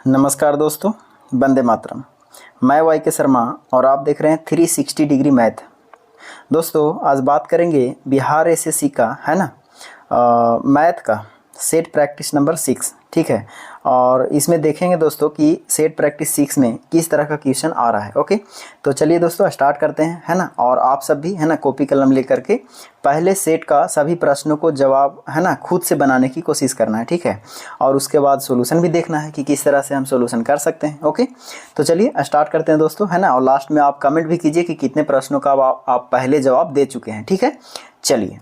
नमस्कार दोस्तों, वंदे मातरम। मैं वाई के शर्मा और आप देख रहे हैं 360 डिग्री मैथ। दोस्तों आज बात करेंगे बिहार एसएससी का, है ना, मैथ का सेट प्रैक्टिस नंबर 6। ठीक है, और इसमें देखेंगे दोस्तों कि सेट प्रैक्टिस 6 में किस तरह का क्वेश्चन आ रहा है। ओके, तो चलिए दोस्तों स्टार्ट करते हैं, है ना। और आप सब भी, है ना, कॉपी कलम लेकर के पहले सेट का सभी प्रश्नों को जवाब, है ना, खुद से बनाने की कोशिश करना है। ठीक है, और उसके बाद सॉल्यूशन भी देखना है कि किस तरह से हम सॉल्यूशन कर सकते हैं। ओके, तो चलिए स्टार्ट करते हैं दोस्तों, है ना। और लास्ट में आप कमेंट भी कीजिए कि कितने प्रश्नों का आप पहले जवाब दे चुके हैं। ठीक है, चलिए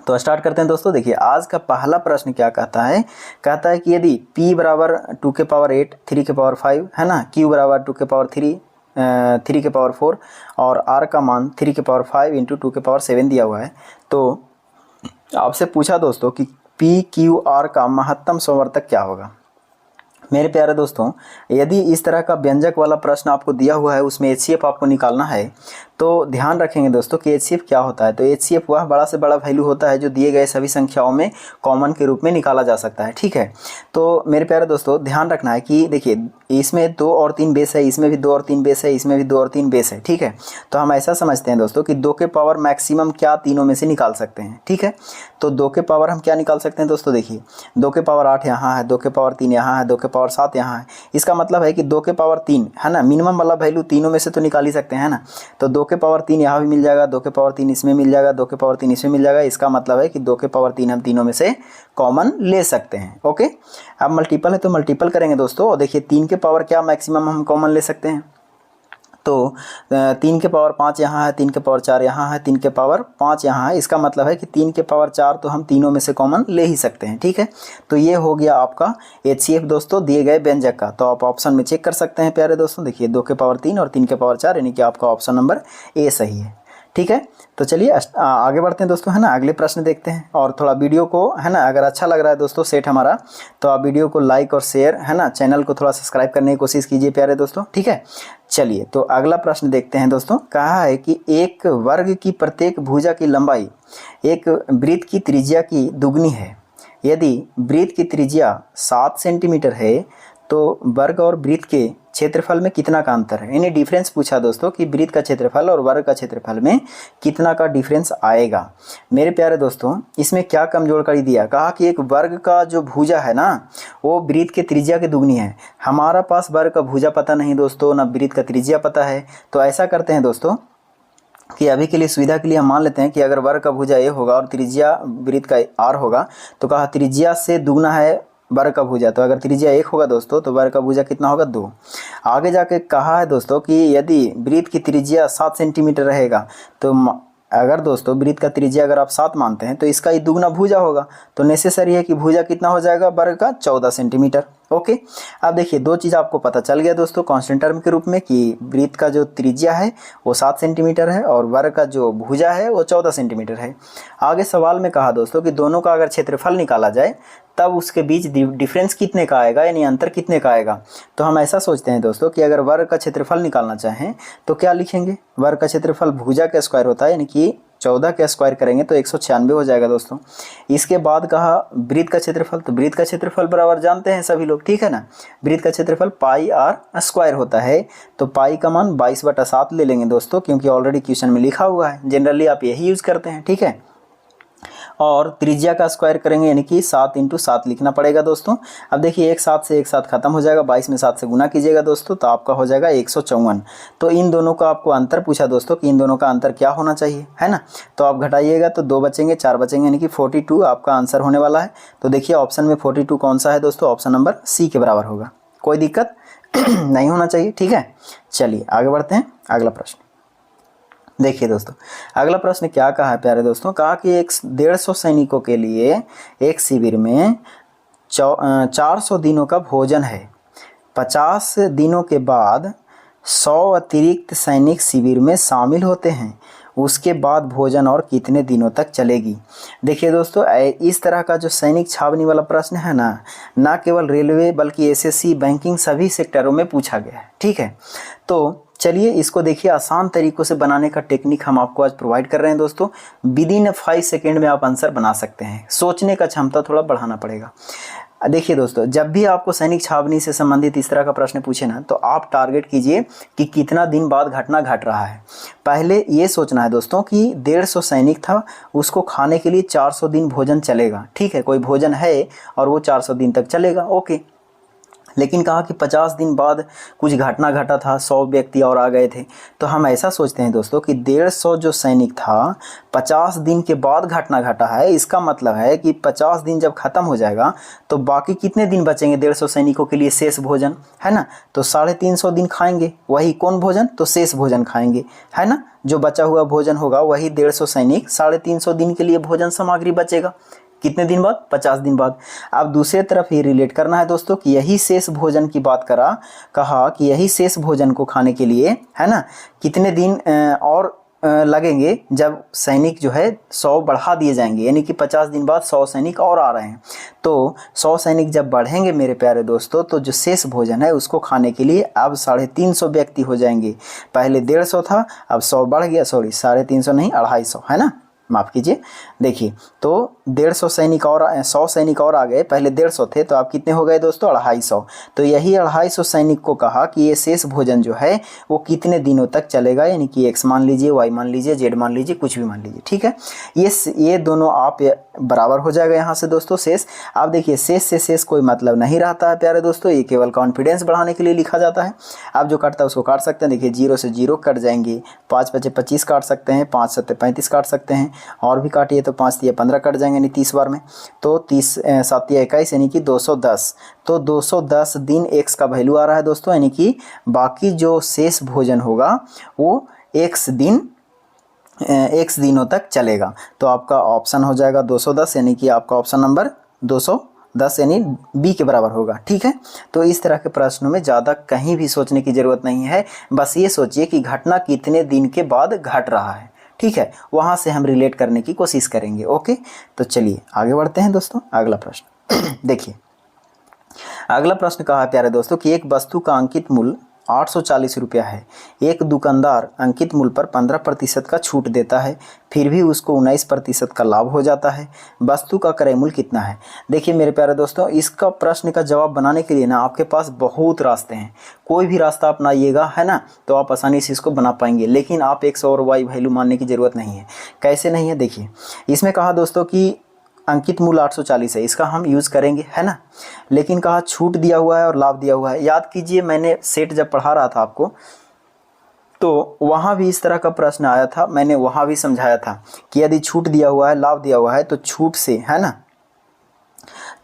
तो स्टार्ट करते हैं दोस्तों। देखिए आज का पहला प्रश्न क्या कहता है कि यदि p बराबर 2 के पावर 8 3 के पावर 5, है ना, q बराबर 2 के पावर 3 3 के पावर 4 और r का मान 3 के पावर 5 इंटू 2 के पावर 7 दिया हुआ है, तो आपसे पूछा दोस्तों कि p q r का महत्तम समवर्तक क्या होगा। मेरे प्यारे दोस्तों, यदि इस तरह का व्यंजक वाला प्रश्न आपको दिया हुआ है, उसमें HCF आपको निकालना है, तो ध्यान रखेंगे दोस्तों कि HCF क्या होता है। तो HCF वह बड़ा से बड़ा वैल्यू होता है जो दिए गए सभी संख्याओं में कॉमन के रूप में निकाला जा सकता है। ठीक है, तो मेरे प्यारे दोस्तों ध्यान रखना है कि देखिए इसमें 2 और 3 बेस है, इसमें भी 2 और 3 बेस है, इसमें भी 2 और 3 बेस है। ठीक है, तो हम ऐसा समझते हैं दोस्तों कि 2 के पावर मैक्सिमम क्या तीनों में से निकाल सकते हैं। ठीक है, तो 2 के पावर हम क्या निकाल सकते हैं दोस्तों। देखिए 2 के पावर 8 यहाँ है, 2 के पावर 3 यहाँ है, 2 के पावर 7 यहाँ है। इसका मतलब है कि 2 के पावर 3, है ना, मिनिमम वाला वैल्यू तीनों में से तो निकाल ही सकते हैं, है ना। तो 2 के पावर 3 यहाँ भी मिल जाएगा, 2 के पावर 3 इसमें मिल जाएगा, 2 के पावर 3 इसमें मिल जाएगा। इसका मतलब है कि 2 के पावर 3 हम तीनों में से कॉमन ले सकते हैं। ओके, अब मल्टीपल है तो मल्टीपल करेंगे दोस्तों। और देखिए 3 के पावर क्या मैक्सिमम हम कॉमन ले सकते हैं, तो 3 के पावर 5 यहाँ है, 3 के पावर 4 यहाँ है, 3 के पावर 5 यहाँ है। इसका मतलब है कि 3 के पावर 4 तो हम तीनों में से कॉमन ले ही सकते हैं। ठीक है, तो ये हो गया आपका HCF दोस्तों दिए गए व्यंजक का। तो आप ऑप्शन में चेक कर सकते हैं प्यारे दोस्तों। देखिए 2 के पावर 3 और 3 के पावर 4, यानी कि आपका ऑप्शन नंबर ए सही है। ठीक है, तो चलिए आगे बढ़ते हैं दोस्तों, है ना। अगले प्रश्न देखते हैं। और थोड़ा वीडियो को, है ना, अगर अच्छा लग रहा है दोस्तों सेट हमारा, तो आप वीडियो को लाइक और शेयर, है ना, चैनल को थोड़ा सब्सक्राइब करने की कोशिश कीजिए प्यारे दोस्तों। ठीक है, चलिए तो अगला प्रश्न देखते हैं दोस्तों। कहा है कि एक वर्ग की प्रत्येक भुजा की लंबाई एक वृत्त की त्रिज्या की दुगनी है। यदि वृत्त की त्रिज्या 7 सेंटीमीटर है तो वर्ग और वृत्त के क्षेत्रफल में कितना का अंतर है। यानी डिफरेंस पूछा दोस्तों कि वृत्त का क्षेत्रफल और वर्ग का क्षेत्रफल में कितना का डिफरेंस आएगा। मेरे प्यारे दोस्तों इसमें क्या कमजोर कर दिया, कहा कि एक वर्ग का जो भुजा है ना, वो वृत्त के त्रिज्या की दुगनी है। हमारा पास वर्ग का भुजा पता नहीं दोस्तों, ना वृत्त का त्रिज्या पता है। तो ऐसा करते हैं दोस्तों कि अभी के लिए सुविधा के लिए हम मान लेते हैं कि अगर वर्ग का भुजा ए होगा और त्रिज्या वृत्त का आर होगा, तो कहा त्रिज्या से दुगना है वर्ग का भुजा। तो अगर त्रिज्या 1 होगा दोस्तों तो वर्ग का भुजा कितना होगा 2। आगे जाके कहा है दोस्तों कि यदि वृत्त की त्रिज्या 7 सेंटीमीटर रहेगा, तो अगर दोस्तों वृत्त का त्रिज्या अगर आप 7 मानते हैं तो इसका ही दुगना भुजा होगा। तो नेसेसरी है कि भुजा कितना हो जाएगा वर्ग का 14 सेंटीमीटर। ओके, अब देखिए 2 चीज़ आपको पता चल गया दोस्तों कांस्टेंट टर्म के रूप में कि वृत्त का जो त्रिज्या है वो 7 सेंटीमीटर है और वर्ग का जो भुजा है वो 14 सेंटीमीटर है। आगे सवाल में कहा दोस्तों कि दोनों का अगर क्षेत्रफल निकाला जाए तब उसके बीच डिफरेंस कितने का आएगा, यानी अंतर कितने का आएगा। तो हम ऐसा सोचते हैं दोस्तों कि अगर वर्ग का क्षेत्रफल निकालना चाहें तो क्या लिखेंगे, वर्ग का क्षेत्रफल भुजा का स्क्वायर होता है, यानी कि 14 का स्क्वायर करेंगे तो 196 हो जाएगा दोस्तों। इसके बाद कहा वृत्त का क्षेत्रफल, तो वृत्त का क्षेत्रफल बराबर जानते हैं सभी लोग, ठीक है ना। वृत्त का क्षेत्रफल पाई आर स्क्वायर होता है, तो पाई का मान 22/7 ले लेंगे दोस्तों, क्योंकि ऑलरेडी क्वेश्चन में लिखा हुआ है। जनरली आप यही यूज करते हैं। ठीक है, और त्रिज्या का स्क्वायर करेंगे यानी कि 7 × 7 लिखना पड़ेगा दोस्तों। अब देखिए एक 7 से एक 7 खत्म हो जाएगा, 22 में 7 से गुना कीजिएगा दोस्तों, तो आपका हो जाएगा 154। तो इन दोनों का आपको अंतर पूछा दोस्तों कि इन दोनों का अंतर क्या होना चाहिए, है ना। तो आप घटाइएगा तो 2 बचेंगे, 4 बचेंगे, यानी कि 42 आपका आंसर होने वाला है। तो देखिए ऑप्शन में 42 कौन सा है दोस्तों, ऑप्शन नंबर सी के बराबर होगा। कोई दिक्कत नहीं होना चाहिए। ठीक है, चलिए आगे बढ़ते हैं। अगला प्रश्न देखिए दोस्तों, अगला प्रश्न क्या कहा है प्यारे दोस्तों, कहा कि 150 सैनिकों के लिए एक शिविर में 400 दिनों का भोजन है। 50 दिनों के बाद 100 अतिरिक्त सैनिक शिविर में शामिल होते हैं। उसके बाद भोजन और कितने दिनों तक चलेगी। देखिए दोस्तों इस तरह का जो सैनिक छावनी वाला प्रश्न है ना केवल रेलवे बल्कि एसएससी बैंकिंग सभी सेक्टरों में पूछा गया है। ठीक है, तो चलिए इसको देखिए आसान तरीकों से बनाने का टेक्निक हम आपको आज प्रोवाइड कर रहे हैं दोस्तों। विदिन 5 सेकेंड में आप आंसर बना सकते हैं। सोचने का क्षमता थोड़ा बढ़ाना पड़ेगा। देखिए दोस्तों, जब भी आपको सैनिक छावनी से संबंधित इस तरह का प्रश्न पूछे ना, तो आप टारगेट कीजिए कि कितना दिन बाद घटना घट रहा है। पहले ये सोचना है दोस्तों कि 150 सैनिक था, उसको खाने के लिए 400 दिन भोजन चलेगा। ठीक है, कोई भोजन है और वो 400 दिन तक चलेगा, ओके। लेकिन कहा कि 50 दिन बाद कुछ घटना घटा था, 100 व्यक्ति और आ गए थे। तो हम ऐसा सोचते हैं दोस्तों कि 150 जो सैनिक था 50 दिन के बाद घटना घटा है। इसका मतलब है कि 50 दिन जब ख़त्म हो जाएगा तो बाकी कितने दिन बचेंगे 150 सैनिकों के लिए शेष भोजन, है ना। तो 350 दिन खाएंगे, वही कौन भोजन, तो शेष भोजन खाएंगे, है ना। जो बचा हुआ भोजन होगा वही 150 सैनिक 350 दिन के लिए भोजन सामग्री बचेगा। कितने दिन बाद, 50 दिन बाद। अब दूसरे तरफ ये रिलेट करना है दोस्तों कि यही शेष भोजन की बात कहा कि यही शेष भोजन को खाने के लिए, है ना, कितने दिन और लगेंगे जब सैनिक जो है 100 बढ़ा दिए जाएंगे, यानी कि 50 दिन बाद 100 सैनिक और आ रहे हैं। तो 100 सैनिक जब बढ़ेंगे मेरे प्यारे दोस्तों, तो जो शेष भोजन है उसको खाने के लिए अब 350 व्यक्ति हो जाएंगे। पहले 150 था, अब 100 बढ़ गया, सॉरी 350 नहीं 250, है ना, माफ़ कीजिए। देखिए, तो 150 सैनिक और 100 सैनिक और आ गए, पहले 150 थे, तो आप कितने हो गए दोस्तों, 250। तो यही 250 सैनिक को कहा कि ये शेष भोजन जो है वो कितने दिनों तक चलेगा, यानी कि एक्स मान लीजिए, वाई मान लीजिए, जेड मान लीजिए, कुछ भी मान लीजिए। ठीक है, ये दोनों आप बराबर हो जाएगा यहाँ से दोस्तों शेष। आप देखिए, शेष से शेष कोई मतलब नहीं रहता है प्यारे दोस्तों, ये केवल कॉन्फिडेंस बढ़ाने के लिए लिखा जाता है। आप जो काटता है उसको काट सकते हैं। देखिए, 0 से 0 कट जाएंगे, 5 बचे 25 काट सकते हैं, 5 7 35 काट सकते हैं, और भी काटिए तो 5 3 15 कट जाएंगे, यानी 30 बार में। तो 30 7 21, यानी कि 210। तो 210 दिन एक्स का वैल्यू आ रहा है दोस्तों, यानी कि बाकी जो शेष भोजन होगा वो एक्स दिनों तक चलेगा। तो आपका ऑप्शन हो जाएगा 210, यानी कि आपका ऑप्शन नंबर 210 यानी बी के बराबर होगा। ठीक है, तो इस तरह के प्रश्नों में ज़्यादा कहीं भी सोचने की ज़रूरत नहीं है, बस ये सोचिए कि घटना कितने दिन के बाद घट रहा है। ठीक है, वहाँ से हम रिलेट करने की कोशिश करेंगे। ओके, तो चलिए आगे बढ़ते हैं दोस्तों। अगला प्रश्न देखिए, अगला प्रश्न कहा है प्यारे दोस्तों कि एक वस्तु का अंकित मूल्य 840 रुपया है। एक दुकानदार अंकित मूल्य पर 15% का छूट देता है, फिर भी उसको 19% का लाभ हो जाता है। वस्तु का क्रय मूल्य कितना है। देखिए मेरे प्यारे दोस्तों, इसका प्रश्न का जवाब बनाने के लिए ना आपके पास बहुत रास्ते हैं। कोई भी रास्ता अपनाइएगा, है ना, तो आप आसानी से इसको बना पाएंगे। लेकिन आप एक्स और वाई वैल्यू मानने की ज़रूरत नहीं है। कैसे नहीं है, देखिए इसमें कहा दोस्तों कि अंकित मूल्य 840 है, इसका हम यूज़ करेंगे, है ना। लेकिन कहा छूट दिया हुआ है और लाभ दिया हुआ है। याद कीजिए, मैंने सेट जब पढ़ा रहा था आपको, तो वहाँ भी इस तरह का प्रश्न आया था। मैंने वहाँ भी समझाया था कि यदि छूट दिया हुआ है, लाभ दिया हुआ है, तो छूट से, है ना,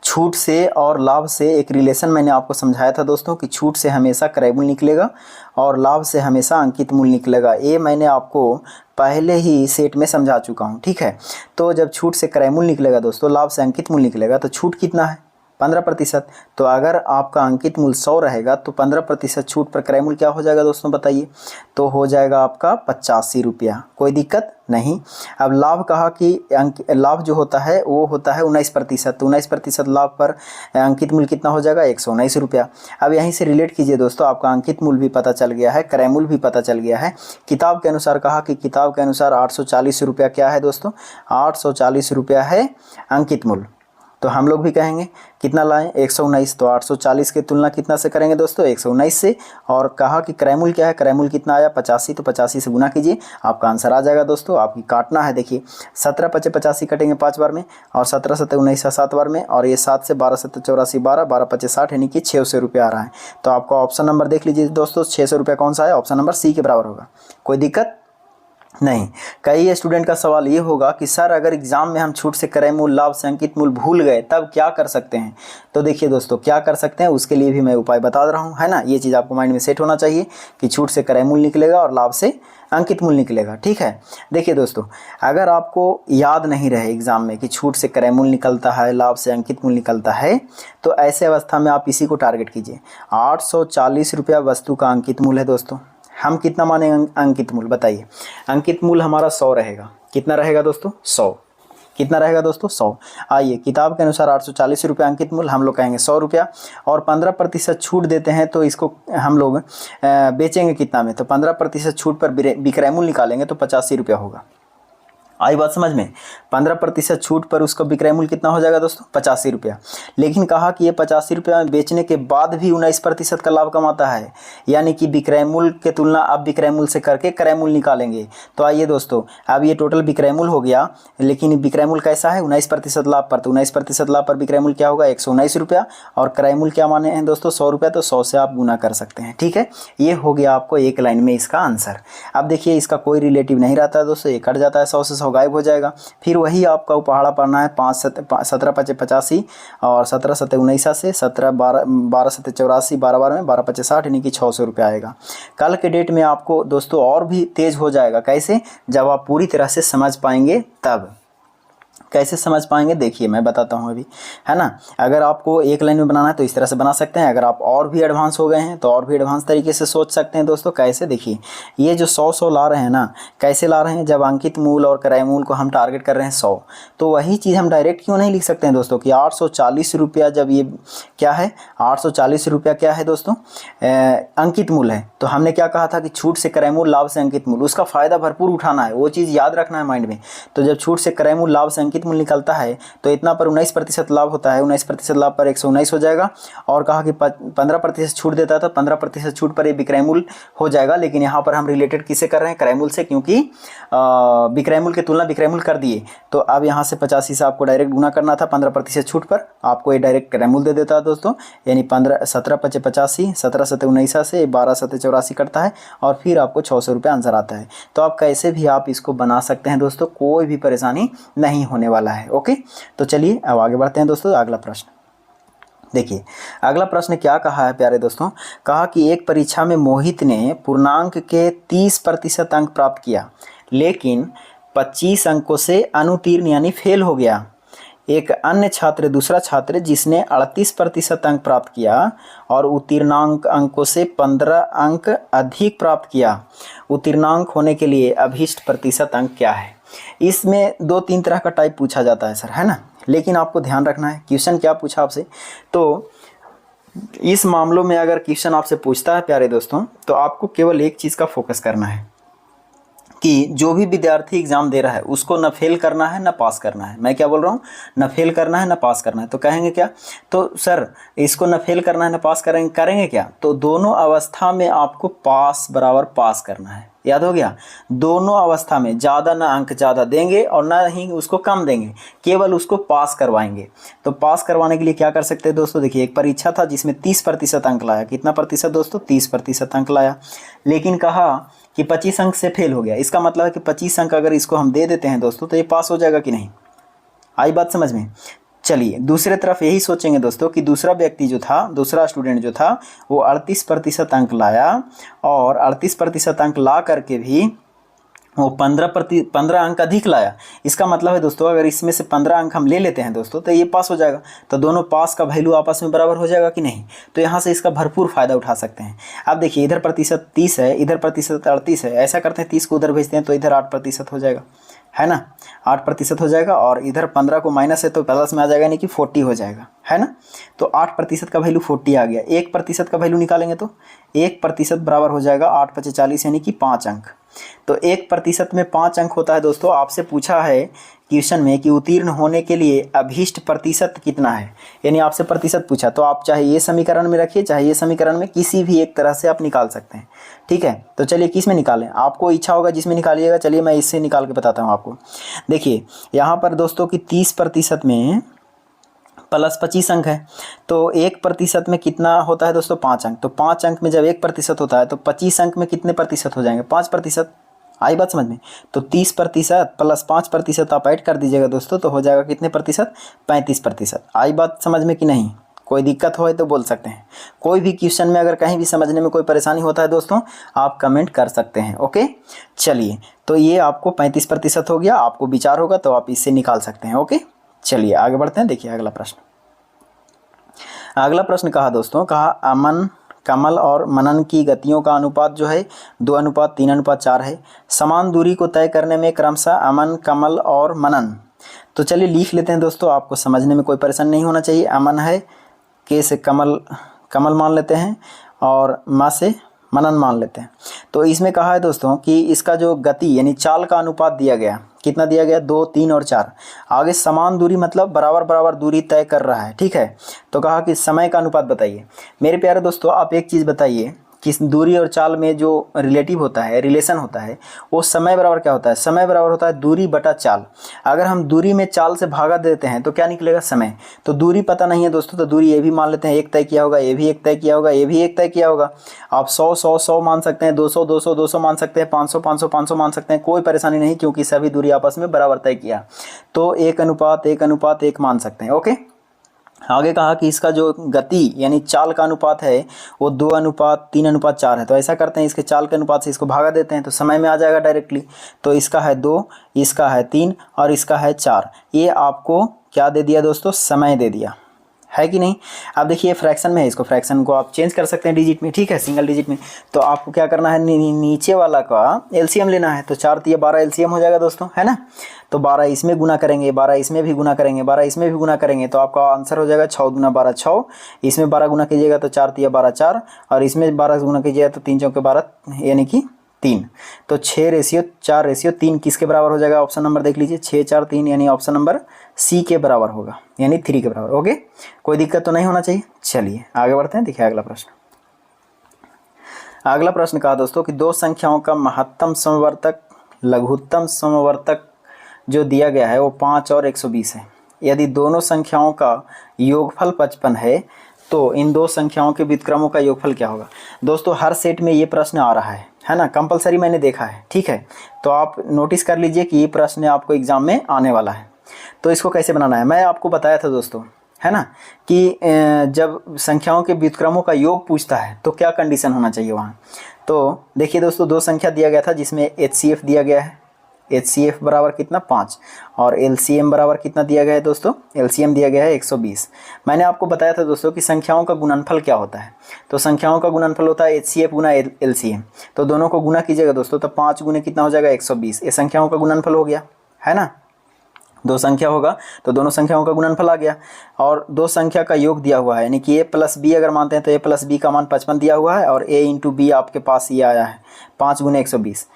छूट से और लाभ से एक रिलेशन मैंने आपको समझाया था दोस्तों कि छूट से हमेशा क्रय मूल्य निकलेगा और लाभ से हमेशा अंकित मूल्य निकलेगा। ये मैंने आपको पहले ही सेट में समझा चुका हूँ। ठीक है, तो जब छूट से क्रय मूल्य निकलेगा दोस्तों, लाभ से अंकित मूल्य निकलेगा, तो छूट कितना है, 15%। तो अगर आपका अंकित मूल्य 100 रहेगा तो 15% छूट पर क्रय मूल्य क्या हो जाएगा दोस्तों, बताइए। तो हो जाएगा आपका 85 रुपया, कोई दिक्कत नहीं। अब लाभ कहा कि लाभ जो होता है वो होता है 19%, तो 19% लाभ पर अंकित मूल्य कितना हो जाएगा, 119 रुपया। अब यहीं से रिलेट कीजिए दोस्तों, आपका अंकित मूल्य भी पता चल गया है, क्रय मूल्य भी पता चल गया है। किताब के अनुसार कहा कि किताब के अनुसार 840 रुपया क्या है दोस्तों, 840 रुपया है अंकित मूल्य। तो हम लोग भी कहेंगे कितना लाएं, 119। तो 840 की तुलना कितना से करेंगे दोस्तों, 119 से। और कहा कि क्रय मूल्य क्या है, क्रय मूल्य कितना आया, 85। तो 85 से गुना कीजिए, आपका आंसर आ जाएगा दोस्तों। आपकी काटना है, देखिए 17 × 85 कटेंगे 5 बार में, और 17 × 19 7 बार में, और ये 7 से 12 × 7 84 12, 12 × 5 60, यानी कि 600 रुपया आ रहा है। तो आपका ऑप्शन नंबर देख लीजिए दोस्तों, 600 रुपया कौन सा है, ऑप्शन नंबर सी के बराबर होगा। कोई दिक्कत नहीं। कई स्टूडेंट का सवाल ये होगा कि सर अगर एग्जाम में हम छूट से क्रय मूल्य, लाभ से अंकित मूल्य भूल गए तब क्या कर सकते हैं। तो देखिए दोस्तों, क्या कर सकते हैं उसके लिए भी मैं उपाय बता रहा हूँ, है ना। ये चीज़ आपको माइंड में सेट होना चाहिए कि छूट से क्रय मूल्य निकलेगा और लाभ से अंकित मूल्य निकलेगा। ठीक है, देखिए दोस्तों, अगर आपको याद नहीं रहे एग्जाम में कि छूट से क्रय मूल्य निकलता है, लाभ से अंकित मूल्य निकलता है, तो ऐसे अवस्था में आप इसी को टारगेट कीजिए। 840 रुपया वस्तु का अंकित मूल्य है दोस्तों। हम कितना माने अंकित मूल्य, बताइए। अंकित मूल्य हमारा 100 रहेगा। कितना रहेगा दोस्तों, 100। कितना रहेगा दोस्तों, 100। आइए, किताब के अनुसार 840 रुपये अंकित मूल्य, हम लोग कहेंगे 100 रुपया, और 15% छूट देते हैं, तो इसको हम लोग बेचेंगे कितना में, तो 15% छूट पर विक्रय मूल्य निकालेंगे तो 85 रुपया होगा। आई बात समझ में। 15% छूट पर उसका विक्रय मूल्य कितना हो जाएगा दोस्तों? 85 रुपया। लेकिन कहा कि ये 85 रुपया में बेचने के बाद भी 19% का लाभ कमाता है, यानी कि विक्रय मूल्य के तुलना अब विक्रय मूल्य से करके क्रय मूल्य निकालेंगे। तो आइए दोस्तों, अब ये टोटल विक्रय मूल्य हो गया, लेकिन विक्रय मूल्य कैसा है? 19% लाभ पर। तो 19% लाभ पर विक्रय मूल्य क्या होगा? 119 रुपया। और क्रय मूल्य क्या माने हैं दोस्तों? 100 रुपया। तो 100 से आप गुना कर सकते हैं। ठीक है, ये हो गया आपको एक लाइन में इसका आंसर। अब देखिए, इसका कोई रिलेटिव नहीं रहता है दोस्तों, ये कट जाता है, 100 से 100 गायब हो जाएगा। फिर वही आपका उपहाड़ा पढ़ना है, 17 5 85 और 17 7 19 से 17 12 7 84, 12 12 में 12 5 60, यानी कि 600 रुपया आएगा। कल के डेट में आपको दोस्तों और भी तेज हो जाएगा। कैसे? जब आप पूरी तरह से समझ पाएंगे तब। कैसे समझ पाएंगे? देखिए मैं बताता हूँ अभी, है ना। अगर आपको एक लाइन में बनाना है तो इस तरह से बना सकते हैं। अगर आप और भी एडवांस हो गए हैं तो और भी एडवांस तरीके से सोच सकते हैं दोस्तों। कैसे? देखिए, ये जो 100 ला रहे हैं ना, कैसे ला रहे हैं? जब अंकित मूल्य और क्रय मूल्य को हम टारगेट कर रहे हैं 100, तो वही चीज़ हम डायरेक्ट क्यों नहीं लिख सकते हैं दोस्तों कि 840 रुपया, जब ये क्या है 840 रुपया क्या है दोस्तों? अंकित मूल्य है। तो हमने क्या कहा था कि छूट से क्रय मूल्य, लाभ से अंकित मूल्य, उसका फ़ायदा भरपूर उठाना है, वो चीज़ याद रखना है माइंड में। तो जब छूट से क्रय मूल्य, लाभ से अंकित मूल्य निकलता है तो इतना पर 19% लाभ होता है, 19% लाभ पर 119 हो जाएगा। और कहा कि 15% छूट देता है तो 15% छूट पर ये विक्रय मूल्य हो जाएगा। लेकिन यहाँ पर हम रिलेटेड किससे कर रहे हैं? क्रय मूल्य से, क्योंकि विक्रय मूल्य की तुलना विक्रय मूल्य कर दिए। तो अब यहाँ से 85 से आपको डायरेक्ट गुना करना था, 15% छूट पर आपको ये डायरेक्ट क्रय मूल्य दे देता है दोस्तों। यानी 17 5 85, 17 7 19 से 12 7 84 कटता है और फिर आपको 600 रुपये आंसर आता है। तो आप कैसे भी आप इसको बना सकते हैं दोस्तों, कोई भी परेशानी नहीं होने वाला है। ओके, तो चलिए अब आगे बढ़ते हैं दोस्तों। अगला प्रश्न देखिए, अगला प्रश्न क्या कहा है प्यारे दोस्तों? कहा कि एक परीक्षा में मोहित ने पूर्णांक के 30% अंक प्राप्त किया, लेकिन 25 अंकों से अनुत्तीर्ण यानी फेल हो गया। एक अन्य छात्र, दूसरा छात्र जिसने 38% अंक प्राप्त किया और उत्तीर्णांक अंकों से 15 अंक अधिक प्राप्त किया। उत्तीर्णांक होने के लिए अभीष्ट प्रतिशत अंक क्या है? इसमें 2-3 तरह का टाइप पूछा जाता है सर, है ना। लेकिन आपको ध्यान रखना है क्वेश्चन क्या पूछा आपसे। तो इस मामलों में अगर क्वेश्चन आपसे पूछता है प्यारे दोस्तों, तो आपको केवल एक चीज़ का फोकस करना है कि जो भी विद्यार्थी एग्जाम दे रहा है उसको न फेल करना है न पास करना है। मैं क्या बोल रहा हूँ? न फेल करना है न पास करना है। तो कहेंगे क्या? तो सर इसको न फेल करना है न पास करेंगे क्या? तो दोनों अवस्था में आपको पास बराबर पास करना है। याद हो गया? दोनों अवस्था में ज़्यादा ना अंक ज़्यादा देंगे और ना ही उसको कम देंगे, केवल उसको पास करवाएंगे। तो पास करवाने के लिए क्या कर सकते हैं दोस्तों? देखिए, एक परीक्षा था जिसमें 30% अंक लाया। कितना प्रतिशत दोस्तों? 30% अंक लाया। लेकिन कहा कि 25 अंक से फेल हो गया। इसका मतलब है कि 25 अंक अगर इसको हम दे देते हैं दोस्तों तो ये पास हो जाएगा कि नहीं? आई बात समझ में? चलिए दूसरे तरफ यही सोचेंगे दोस्तों कि दूसरा व्यक्ति जो था, दूसरा स्टूडेंट जो था, वो 38% अंक लाया और 38% अंक ला करके भी वो 15 अंक अधिक लाया। इसका मतलब है दोस्तों अगर इसमें से 15 अंक हम ले लेते हैं दोस्तों तो ये पास हो जाएगा। तो दोनों पास का वैल्यू आपस में बराबर हो जाएगा कि नहीं? तो यहाँ से इसका भरपूर फायदा उठा सकते हैं। अब देखिए, इधर प्रतिशत 30 है, इधर प्रतिशत 38 है। ऐसा करते हैं 30 को उधर भेजते हैं तो इधर 8% हो जाएगा, है ना। 8% हो जाएगा और इधर 15 को माइनस है तो प्लस में आ जाएगा, यानी कि 40 हो जाएगा, है ना। तो 8% का वैल्यू 40 आ गया। 1% का वैल्यू निकालेंगे तो 1% बराबर हो जाएगा 8 × 40 यानी कि 5 अंक। तो 1% में 5 अंक होता है दोस्तों। आपसे पूछा है क्वेश्चन में कि उत्तीर्ण होने के लिए अभीष्ट प्रतिशत कितना है, यानी आपसे प्रतिशत पूछा। तो आप चाहे ये समीकरण में रखिए चाहे ये समीकरण में, किसी भी एक तरह से आप निकाल सकते हैं। ठीक है, तो चलिए किस में निकालें? आपको इच्छा होगा जिसमें निकालिएगा। चलिए मैं इससे निकाल के बताता हूँ आपको। देखिए यहाँ पर दोस्तों कि 30% में प्लस 25 अंक है, तो 1% में कितना होता है दोस्तों? 5 अंक। तो 5 अंक में जब 1% होता है तो 25 अंक में कितने प्रतिशत हो जाएंगे? 5%। आई बात समझ में? तो 30% प्लस 5% आप ऐड कर दीजिएगा दोस्तों, तो हो जाएगा कितने प्रतिशत? 35%। आई बात समझ में कि नहीं? कोई दिक्कत हो तो बोल सकते हैं। कोई भी क्वेश्चन में अगर कहीं भी समझने में कोई परेशानी होता है दोस्तों, आप कमेंट कर सकते हैं। ओके, चलिए तो ये आपको 35% हो गया। आपको विचार होगा तो आप इससे निकाल सकते हैं। ओके, चलिए आगे बढ़ते हैं। देखिए अगला प्रश्न। अगला प्रश्न कहा दोस्तों, कहा अमन, कमल और मनन की गतियों का अनुपात जो है 2:3:4 है। समान दूरी को तय करने में क्रमशः अमन, कमल और मनन। तो चलिए लिख लेते हैं दोस्तों, आपको समझने में कोई परेशानी नहीं होना चाहिए। अमन है, के से कमल मान लेते हैं और माँ से मनन मान लेते हैं। तो इसमें कहा है दोस्तों कि इसका जो गति यानी चाल का अनुपात दिया गया, कितना दिया गया 2, 3 और 4। आगे समान दूरी मतलब बराबर बराबर दूरी तय कर रहा है, ठीक है। तो कहा कि समय का अनुपात बताइए। मेरे प्यारे दोस्तों आप एक चीज़ बताइए कि दूरी और चाल में जो रिलेटिव होता है, रिलेशन होता है, वो समय बराबर क्या होता है, समय बराबर होता है दूरी बटा चाल। अगर हम दूरी में चाल से भागा देते हैं तो क्या निकलेगा, समय। तो दूरी पता नहीं है दोस्तों, तो दूरी ये भी मान लेते हैं 1 तय किया होगा, ये भी 1 तय किया होगा, ये भी 1 तय किया होगा। आप 100 मान सकते हैं, 200 मान सकते हैं, 500 मान सकते हैं, कोई परेशानी नहीं, क्योंकि सभी दूरी आपस में बराबर तय किया। तो 1:1:1 मान सकते हैं। ओके, आगे कहा कि इसका जो गति यानी चाल का अनुपात है वो 2:3:4 है। तो ऐसा करते हैं, इसके चाल के अनुपात से इसको भागा देते हैं तो समय में आ जाएगा डायरेक्टली। तो इसका है 2, इसका है 3 और इसका है 4। ये आपको क्या दे दिया दोस्तों, समय दे दिया, है कि नहीं। अब देखिए फ्रैक्शन में है, इसको फ्रैक्शन को आप चेंज कर सकते हैं डिजिट में, ठीक है, सिंगल डिजिट में। तो आपको क्या करना है, नीचे वाला का एलसीएम लेना है। तो 4 × 12 एलसीएम हो जाएगा दोस्तों, है ना। तो 12 इसमें गुना करेंगे, 12 इसमें भी गुना करेंगे, 12 इसमें भी गुना करेंगे, तो आपका आंसर हो जाएगा 6 × 12 6। इसमें 12 गुना कीजिएगा तो 4 × 12 4, और इसमें 12 गुना कीजिएगा तो 3 × 4 = 12 यानी कि 3। तो 6:4:3 किसके बराबर हो जाएगा, ऑप्शन नंबर देख लीजिए, 6:4:3 यानी ऑप्शन नंबर सी के बराबर होगा, यानी 3 के बराबर। ओके, कोई दिक्कत तो नहीं होना चाहिए। चलिए आगे बढ़ते हैं, देखिए अगला प्रश्न। अगला प्रश्न कहा दोस्तों कि दो संख्याओं का महत्तम समवर्तक लघुत्तम समवर्तक जो दिया गया है वो 5 और 120 है। यदि दोनों संख्याओं का योगफल 55 है तो इन दो संख्याओं के व्युत्क्रमों का योगफल क्या होगा। दोस्तों हर सेट में ये प्रश्न आ रहा है ना, कंपलसरी मैंने देखा है, ठीक है। तो आप नोटिस कर लीजिए कि ये प्रश्न आपको एग्जाम में आने वाला है। तो इसको कैसे बनाना है, मैं आपको बताया था दोस्तों, है ना, कि जब संख्याओं के व्युत्क्रमों का योग पूछता है तो क्या कंडीशन होना चाहिए वहाँ। तो देखिए दोस्तों, दो संख्या दिया गया था जिसमें HCF दिया गया है, HCF बराबर कितना 5, और LCM बराबर कितना दिया गया है दोस्तों, LCM दिया गया है 120। मैंने आपको बताया था दोस्तों कि संख्याओं का गुणनफल क्या होता है। तो संख्याओं का गुणनफल होता है HCF गुना LCM। तो दोनों को गुना कीजिएगा दोस्तों, तो 5 गुने कितना हो जाएगा 120। ये संख्याओं का गुणनफल हो गया, है ना। दो संख्या होगा तो दोनों संख्याओं का गुणनफल आ गया, और दो संख्या का योग दिया हुआ है, यानी कि A + B अगर मानते हैं तो A + B का मान 55 दिया हुआ है, और A × B आपके पास ये आया है 5 गुने 120।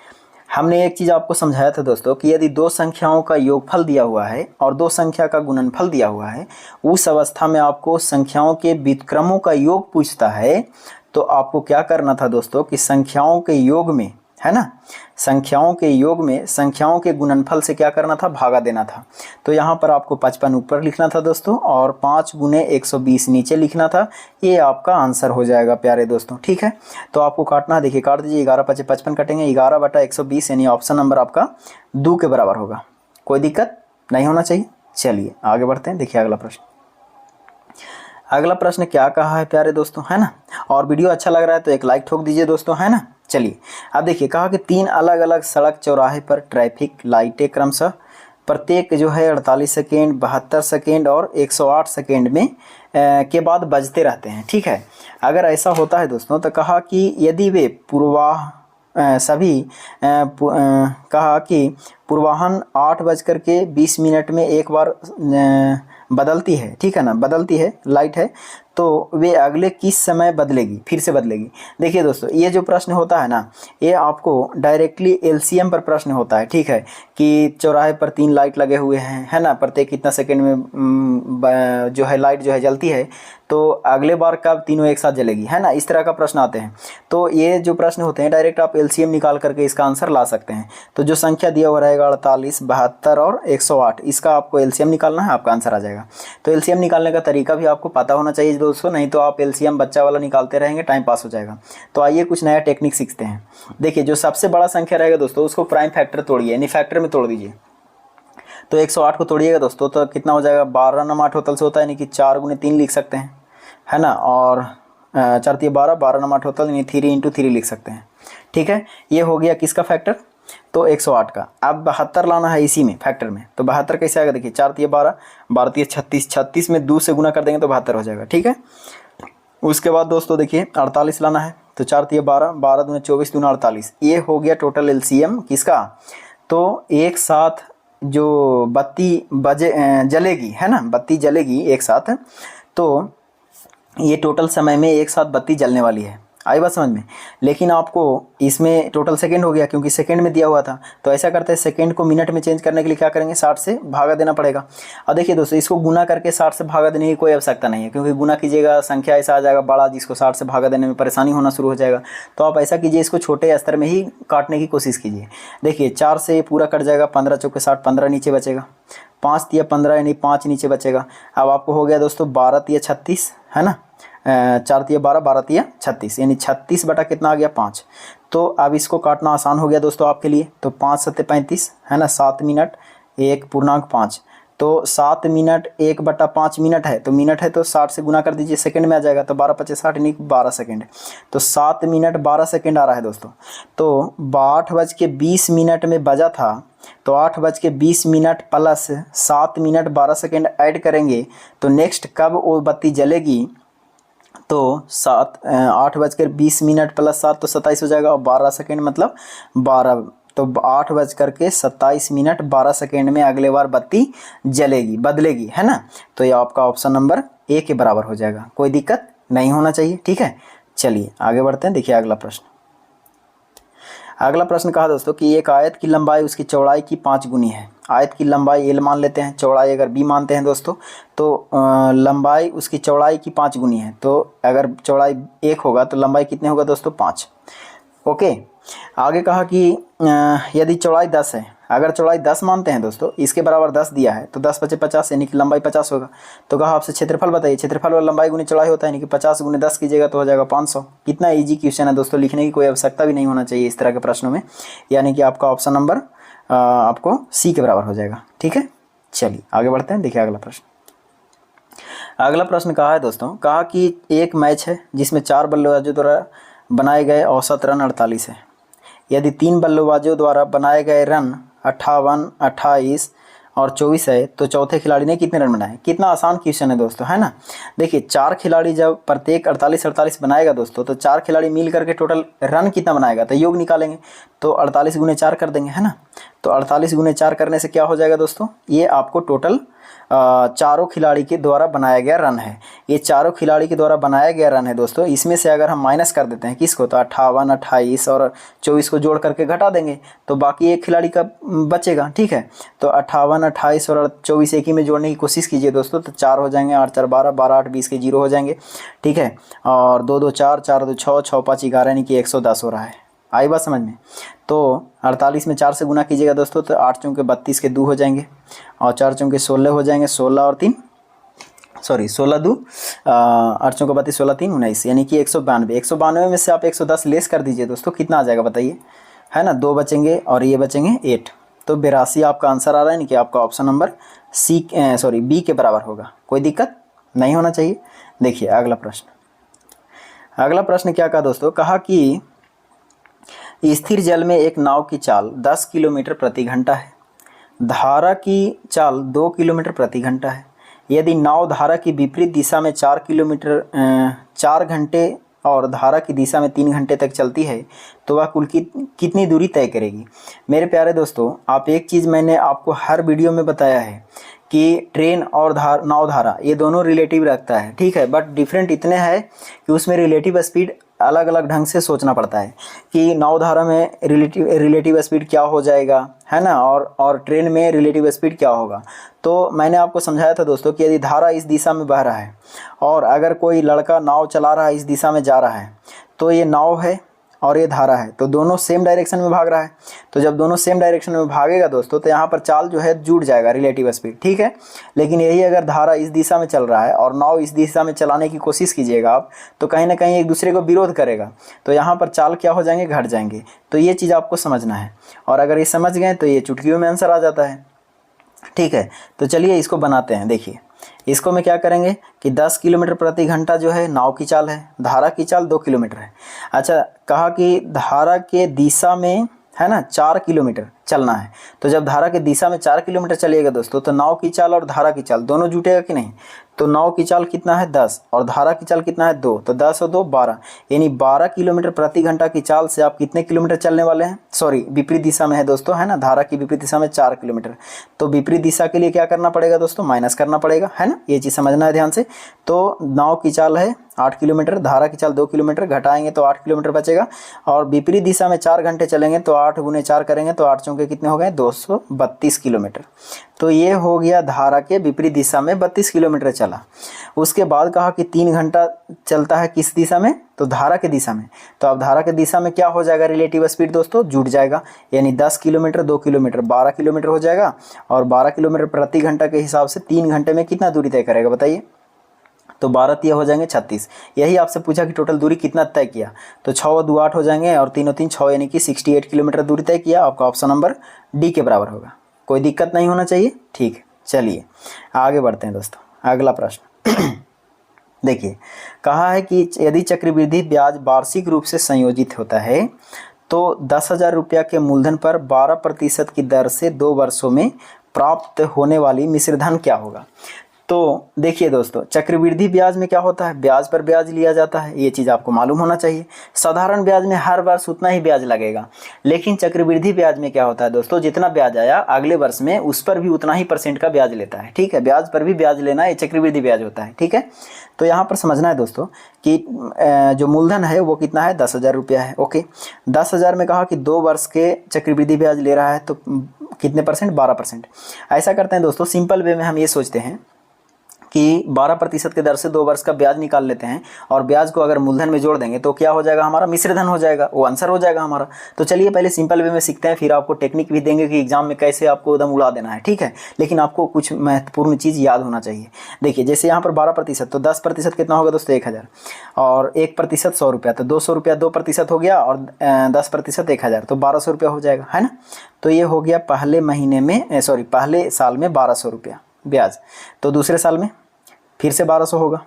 हमने एक चीज़ आपको समझाया था दोस्तों कि यदि दो संख्याओं का योगफल दिया हुआ है और दो संख्या का गुणनफल दिया हुआ है, उस अवस्था में आपको संख्याओं के व्युत्क्रमों का योग पूछता है, तो आपको क्या करना था दोस्तों कि संख्याओं के योग में, है ना, संख्याओं के योग में संख्याओं के गुणनफल से क्या करना था, भागा देना था। तो यहाँ पर आपको 55 ऊपर लिखना था दोस्तों, और 5 गुने 120 नीचे लिखना था। ये आपका आंसर हो जाएगा प्यारे दोस्तों, ठीक है। तो आपको काटना है, देखिए काट दीजिए, 11 × 5 = 55 कटेंगे, 11/120 यानी ऑप्शन नंबर आपका 2 के बराबर होगा। कोई दिक्कत नहीं होना चाहिए। चलिए आगे बढ़ते हैं, देखिए अगला प्रश्न। अगला प्रश्न क्या कहा है प्यारे दोस्तों, है ना। और वीडियो अच्छा लग रहा है तो एक लाइक ठोक दीजिए दोस्तों, है ना। चलिए अब देखिए, कहा कि 3 अलग अलग सड़क चौराहे पर ट्रैफिक लाइटें क्रमशः प्रत्येक जो है 48 सेकेंड, 72 सेकेंड और 108 सेकेंड में के बाद बजते रहते हैं, ठीक है। अगर ऐसा होता है दोस्तों तो कहा कि यदि वे कहा कि पूर्वाह्न 8:20 में एक बार बदलती है, ठीक है ना, बदलती है लाइट है, तो वे अगले किस समय बदलेगी, फिर से बदलेगी। देखिए दोस्तों, ये जो प्रश्न होता है ना, ये आपको डायरेक्टली LCM पर प्रश्न होता है, ठीक है, कि चौराहे पर 3 लाइट लगे हुए हैं, है ना, प्रत्येक कितना सेकंड में जो है लाइट जो है जलती है, तो अगले बार कब तीनों एक साथ जलेगी, है ना, इस तरह का प्रश्न आते हैं। तो ये जो प्रश्न होते हैं डायरेक्ट आप LCM निकाल करके इसका आंसर ला सकते हैं। तो जो संख्या दिया हुआ रहेगा 48, 72 और 108, इसका आपको LCM निकालना है, आपका आंसर आ जाएगा। तो LCM निकालने का तरीका भी आपको पता होना चाहिए दोस्तों, नहीं तो आप LCM बच्चा वाला निकालते रहेंगे, टाइम पास हो जाएगा। तो आइए कुछ नया टेक्निक सीखते हैं। देखिए, जो सबसे बड़ा संख्या रहेगा दोस्तों उसको प्राइम फैक्टर तोड़िए, यानी फैक्टर में तोड़ दीजिए। तो 108 को तोड़िएगा दोस्तों तो कितना हो जाएगा, 12 होतल से होता है, यानी कि 4 गुने 3 लिख सकते हैं, है ना, और 4 × 12, 12 होतल यानी 3 × 3 लिख सकते हैं, ठीक है। ये हो गया किसका फैक्टर, तो 108 का। अब 72 लाना है इसी में फैक्टर में, तो 72 कैसे आएगा, देखिए 4 × 12, 12 × 36, 36 में 2 से गुना कर देंगे तो 72 हो जाएगा, ठीक है। उसके बाद दोस्तों देखिए 48 लाना है, तो 4 × 12, 12 दूने 24, 2 48, ये हो गया टोटल LCM किसका। तो एक साथ जो बत्ती जलेगी, है ना, बत्ती जलेगी एक साथ, तो ये टोटल समय में एक साथ बत्ती जलने वाली है। आई बात समझ में। लेकिन आपको इसमें टोटल सेकंड हो गया क्योंकि सेकंड में दिया हुआ था, तो ऐसा करते हैं सेकंड को मिनट में चेंज करने के लिए क्या करेंगे, 60 से भागा देना पड़ेगा। और देखिए दोस्तों, इसको गुना करके 60 से भागा देने की कोई आवश्यकता नहीं है, क्योंकि गुना कीजिएगा संख्या ऐसा आ जाएगा बड़ा, जिसको 60 से भागा देने में परेशानी होना शुरू हो जाएगा। तो आप ऐसा कीजिए, इसको छोटे स्तर में ही काटने की कोशिश कीजिए। देखिए 4 से पूरा कट जाएगा, 15 चौके 60, 15 नीचे बचेगा, 5 तिया 15 यानी 5 नीचे बचेगा। अब आपको हो गया दोस्तों 12 तिया 36, है ना, 4 तिया 12, 12 तिया 36, यानी 36 बटा कितना आ गया, 5। तो अब इसको काटना आसान हो गया दोस्तों आपके लिए। तो 5 सत्ते 35, है ना, 7 मिनट 1.5, तो 7 मिनट 1/5 मिनट है, तो मिनट है तो 60 से गुना कर दीजिए, सेकंड में आ जाएगा, तो 12 पचे 60 यानी 12 सेकंड। तो 7 मिनट 12 सेकंड आ रहा है दोस्तों। तो 8:20 में बजा था, तो 8:20 प्लस 7 मिनट 12 सेकंड ऐड करेंगे तो नेक्स्ट कब वो बत्ती जलेगी, तो 8:20 प्लस 7 तो 27 हो जाएगा, और 12 सेकंड मतलब 12, तो 8:27 12 सेकेंड में अगले बार बत्ती जलेगी, बदलेगी, है ना। तो ये आपका ऑप्शन नंबर ए के बराबर हो जाएगा, कोई दिक्कत नहीं होना चाहिए, ठीक है। चलिए आगे बढ़ते हैं। देखिए अगला प्रश्न। अगला प्रश्न कहा दोस्तों कि एक आयत की लंबाई उसकी चौड़ाई की 5 गुनी है। आयत की लंबाई L मान लेते हैं, चौड़ाई अगर B मानते हैं दोस्तों, तो लंबाई उसकी चौड़ाई की 5 गुनी है। तो अगर चौड़ाई 1 होगा तो लंबाई कितने होगा दोस्तों, 5। ओके। आगे कहा कि यदि चौड़ाई 10 है, अगर चौड़ाई 10 मानते हैं दोस्तों, इसके बराबर 10 दिया है, तो 10 पचे 50 यानी कि लंबाई 50 होगा। तो कहा आपसे क्षेत्रफल बताइए, क्षेत्रफल और लंबाई गुनी चौड़ाई होता है, यानी कि 50 गुने 10 कीजिएगा तो हो जाएगा 500। कितना इजी क्वेश्चन है दोस्तों, लिखने की कोई आवश्यकता भी नहीं होना चाहिए इस तरह के प्रश्नों में, यानी कि आपका ऑप्शन नंबर आपको सी के बराबर हो जाएगा, ठीक है। चलिए आगे बढ़ते हैं। देखिए अगला प्रश्न। अगला प्रश्न कहा है दोस्तों, कहा कि एक मैच है जिसमें 4 बल्लेबाजों द्वारा बनाए गए औसत रन 48 है। यदि 3 बल्लेबाजों द्वारा बनाए गए रन 58, 28 और 24 है, तो चौथे खिलाड़ी ने कितने रन बनाए। कितना आसान क्वेश्चन है दोस्तों, है ना। देखिए 4 खिलाड़ी जब प्रत्येक 48 बनाएगा दोस्तों, तो 4 खिलाड़ी मिल करके टोटल रन कितना बनाएगा, तो योग निकालेंगे, तो 48 गुने 4 कर देंगे, है ना। तो 48 गुने 4 करने से क्या हो जाएगा दोस्तों, ये आपको टोटल चारों खिलाड़ी के द्वारा बनाया गया रन है। ये चारों खिलाड़ी के द्वारा बनाया गया रन है दोस्तों। इसमें से अगर हम माइनस कर देते हैं किसको, तो 58, 28 और 24 को जोड़ करके घटा देंगे, तो बाकी एक खिलाड़ी का बचेगा, ठीक है। तो 58, 28 और 24 एक ही में जोड़ने की कोशिश कीजिए दोस्तों, तो 4 हो जाएंगे, 8 4 12, 12 8 20 के 0 हो जाएंगे, ठीक है। और 2 2 4, 4 2 6, 6 5 11 यानी कि 110 हो रहा है। आई बात समझ में। तो 48 में 4 से गुना कीजिएगा दोस्तों, तो 8 चौके 32 के 2 हो जाएंगे, और 4 चौके 16 हो जाएंगे, 16 और 3 16 2 8 चौके 32, 16 3 19, यानी कि 192। 192 में से आप 110 लेस कर दीजिए दोस्तों, कितना आ जाएगा बताइए, है ना। 2 बचेंगे और ये बचेंगे 8, तो 82 आपका आंसर आ रहा है, यानी कि आपका ऑप्शन नंबर बी के बराबर होगा, कोई दिक्कत नहीं होना चाहिए। देखिए अगला प्रश्न। अगला प्रश्न क्या कहा दोस्तों, कहा कि स्थिर जल में एक नाव की चाल 10 किलोमीटर प्रति घंटा है, धारा की चाल 2 किलोमीटर प्रति घंटा है। यदि नाव धारा की विपरीत दिशा में 4 घंटे और धारा की दिशा में 3 घंटे तक चलती है, तो वह कुल कितनी दूरी तय करेगी। मेरे प्यारे दोस्तों, आप एक चीज़ मैंने आपको हर वीडियो में बताया है कि ट्रेन और नाव धारा ये दोनों रिलेटिव रखता है, ठीक है, बट डिफरेंट इतने हैं कि उसमें रिलेटिव स्पीड अलग अलग ढंग से सोचना पड़ता है कि नाव धारा में रिलेटिव स्पीड क्या हो जाएगा, है ना, और ट्रेन में रिलेटिव स्पीड क्या होगा। तो मैंने आपको समझाया था दोस्तों कि यदि धारा इस दिशा में बह रहा है और अगर कोई लड़का नाव चला रहा है, इस दिशा में जा रहा है, तो ये नाव है और ये धारा है, तो दोनों सेम डायरेक्शन में भाग रहा है। तो जब दोनों सेम डायरेक्शन में भागेगा दोस्तों, तो यहाँ पर चाल जो है जुड़ जाएगा, रिलेटिव स्पीड, ठीक है। लेकिन यही अगर धारा इस दिशा में चल रहा है और नाव इस दिशा में चलाने की कोशिश कीजिएगा आप, तो कहीं ना कहीं एक दूसरे को विरोध करेगा, तो यहाँ पर चाल क्या हो जाएंगे, घट जाएंगे। तो ये चीज़ आपको समझना है, और अगर ये समझ गए तो ये चुटकियों में आंसर आ जाता है, ठीक है। तो चलिए इसको बनाते हैं। देखिए इसको में क्या करेंगे कि 10 किलोमीटर प्रति घंटा जो है नाव की चाल है, धारा की चाल 2 किलोमीटर है। अच्छा, कहा कि धारा के दिशा में, है ना, 4 चलना है। तो जब धारा की दिशा में 4 किलोमीटर चलिएगा दोस्तों, तो नाव की चाल और धारा की चाल दोनों जुटेगा कि नहीं। तो नाव की चाल कितना है 10 और धारा की चाल कितना है 2, तो 10 और 2 12, यानी 12 किलोमीटर प्रति घंटा की चाल से आप कितने किलोमीटर चलने वाले हैं। सॉरी, विपरीत दिशा में है दोस्तों, है ना, धारा की विपरीत दिशा में 4 किलोमीटर। तो विपरीत दिशा के लिए क्या करना पड़ेगा दोस्तों, माइनस करना पड़ेगा, है ना, ये चीज़ समझना है ध्यान से। तो नाव की चाल है 8 किलोमीटर, धारा की चाल 2 किलोमीटर, घटाएंगे तो 8 किलोमीटर बचेगा। और विपरीत दिशा में 4 घंटे चलेंगे तो 8 गुने 4 करेंगे तो 8 चौके कितने हो गए 232 किलोमीटर। तो ये हो गया धारा के विपरीत दिशा में 32 किलोमीटर चला। उसके बाद कहा कि 3 घंटा चलता है किस दिशा में, तो धारा के दिशा में। तो अब धारा के दिशा में क्या हो जाएगा, रिलेटिव स्पीड दोस्तों जुड़ जाएगा, यानी 10 किलोमीटर 2 किलोमीटर 12 किलोमीटर हो जाएगा। और 12 किलोमीटर प्रति घंटा के हिसाब से 3 घंटे में कितना दूरी तय करेगा बताइए। तो 12 तिया हो जाएंगे 36। यही आपसे पूछा कि टोटल दूरी कितना तय किया, तो 6 और 2 8 हो जाएंगे और 3 और 3 6, यानी कि 68 किलोमीटर दूरी तय किया। आपका ऑप्शन नंबर डी के बराबर होगा। कोई दिक्कत नहीं होना चाहिए, ठीक है। चलिए आगे बढ़ते हैं दोस्तों, अगला प्रश्न देखिए, कहा है कि यदि चक्रवृद्धि ब्याज वार्षिक रूप से संयोजित होता है तो 10,000 रुपया के मूलधन पर 12% की दर से 2 वर्षों में प्राप्त होने वाली मिश्रधन क्या होगा। तो देखिए दोस्तों, चक्रवृद्धि ब्याज में क्या होता है, ब्याज पर ब्याज लिया जाता है, ये चीज़ आपको मालूम होना चाहिए। साधारण ब्याज में हर वर्ष उतना ही ब्याज लगेगा, लेकिन चक्रवृद्धि ब्याज में क्या होता है दोस्तों, जितना ब्याज आया अगले वर्ष में उस पर भी उतना ही % का ब्याज लेता है, ठीक है। ब्याज पर भी ब्याज लेना ये चक्रवृद्धि ब्याज होता है, ठीक है। तो यहाँ पर समझना है दोस्तों कि जो मूलधन है वो कितना है 10,000 रुपया है, ओके। 10,000 में कहा कि 2 वर्ष के चक्रवृद्धि ब्याज ले रहा है, तो कितने %, 12%। ऐसा करते हैं दोस्तों, सिंपल वे में हम ये सोचते हैं कि 12% के दर से 2 वर्ष का ब्याज निकाल लेते हैं और ब्याज को अगर मूलधन में जोड़ देंगे तो क्या हो जाएगा, हमारा मिश्रधन हो जाएगा, वो आंसर हो जाएगा हमारा। तो चलिए पहले सिंपल वे में सीखते हैं, फिर आपको टेक्निक भी देंगे कि एग्जाम में कैसे आपको एकदम उड़ा देना है, ठीक है। लेकिन आपको कुछ महत्वपूर्ण चीज़ याद होना चाहिए। देखिए जैसे यहाँ पर 12%, तो 10% कितना होगा दोस्तों 1,000, और 1% 100 रुपया, तो 200 रुपया 2% हो गया, और 10% 1,000, तो 1,200 रुपया हो जाएगा, है ना। तो ये हो गया पहले महीने में, सॉरी पहले साल में 1,200 रुपया ब्याज। तो दूसरे साल में फिर से 1,200 होगा,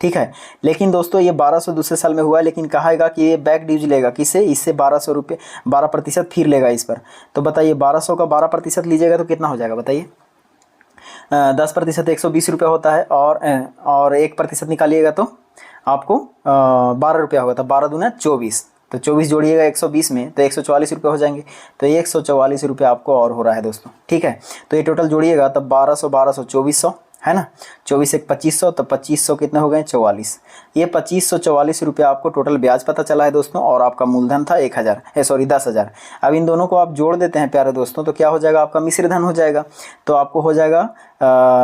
ठीक है। लेकिन दोस्तों ये 1,200 दूसरे साल में हुआ है, लेकिन कहेगा कि ये बैक ड्यूज लेगा, किससे, इससे 1,200 रुपये 12% फिर लेगा इस पर। तो बताइए 1,200 का 12% लीजिएगा तो कितना हो जाएगा बताइए। 10% 120 रुपया होता है, और 1% निकालिएगा तो आपको 12 रुपया होगा। तो 12 दूना 24, तो 24 जोड़िएगा 120 में तो 144 रुपये हो जाएंगे। तो 144 रुपये आपको और हो रहा है दोस्तों, ठीक है। तो ये टोटल जोड़िएगा तब 1200 1200 2400, है ना, 24 एक 2500, तो 2500 कितने हो गए 44। ये 2544 रुपये आपको टोटल ब्याज पता चला है दोस्तों, और आपका मूलधन था 10,000। अब इन दोनों को आप जोड़ देते हैं प्यारे दोस्तों, तो क्या हो जाएगा, आपका मिश्रधन हो जाएगा। तो आपको हो जाएगा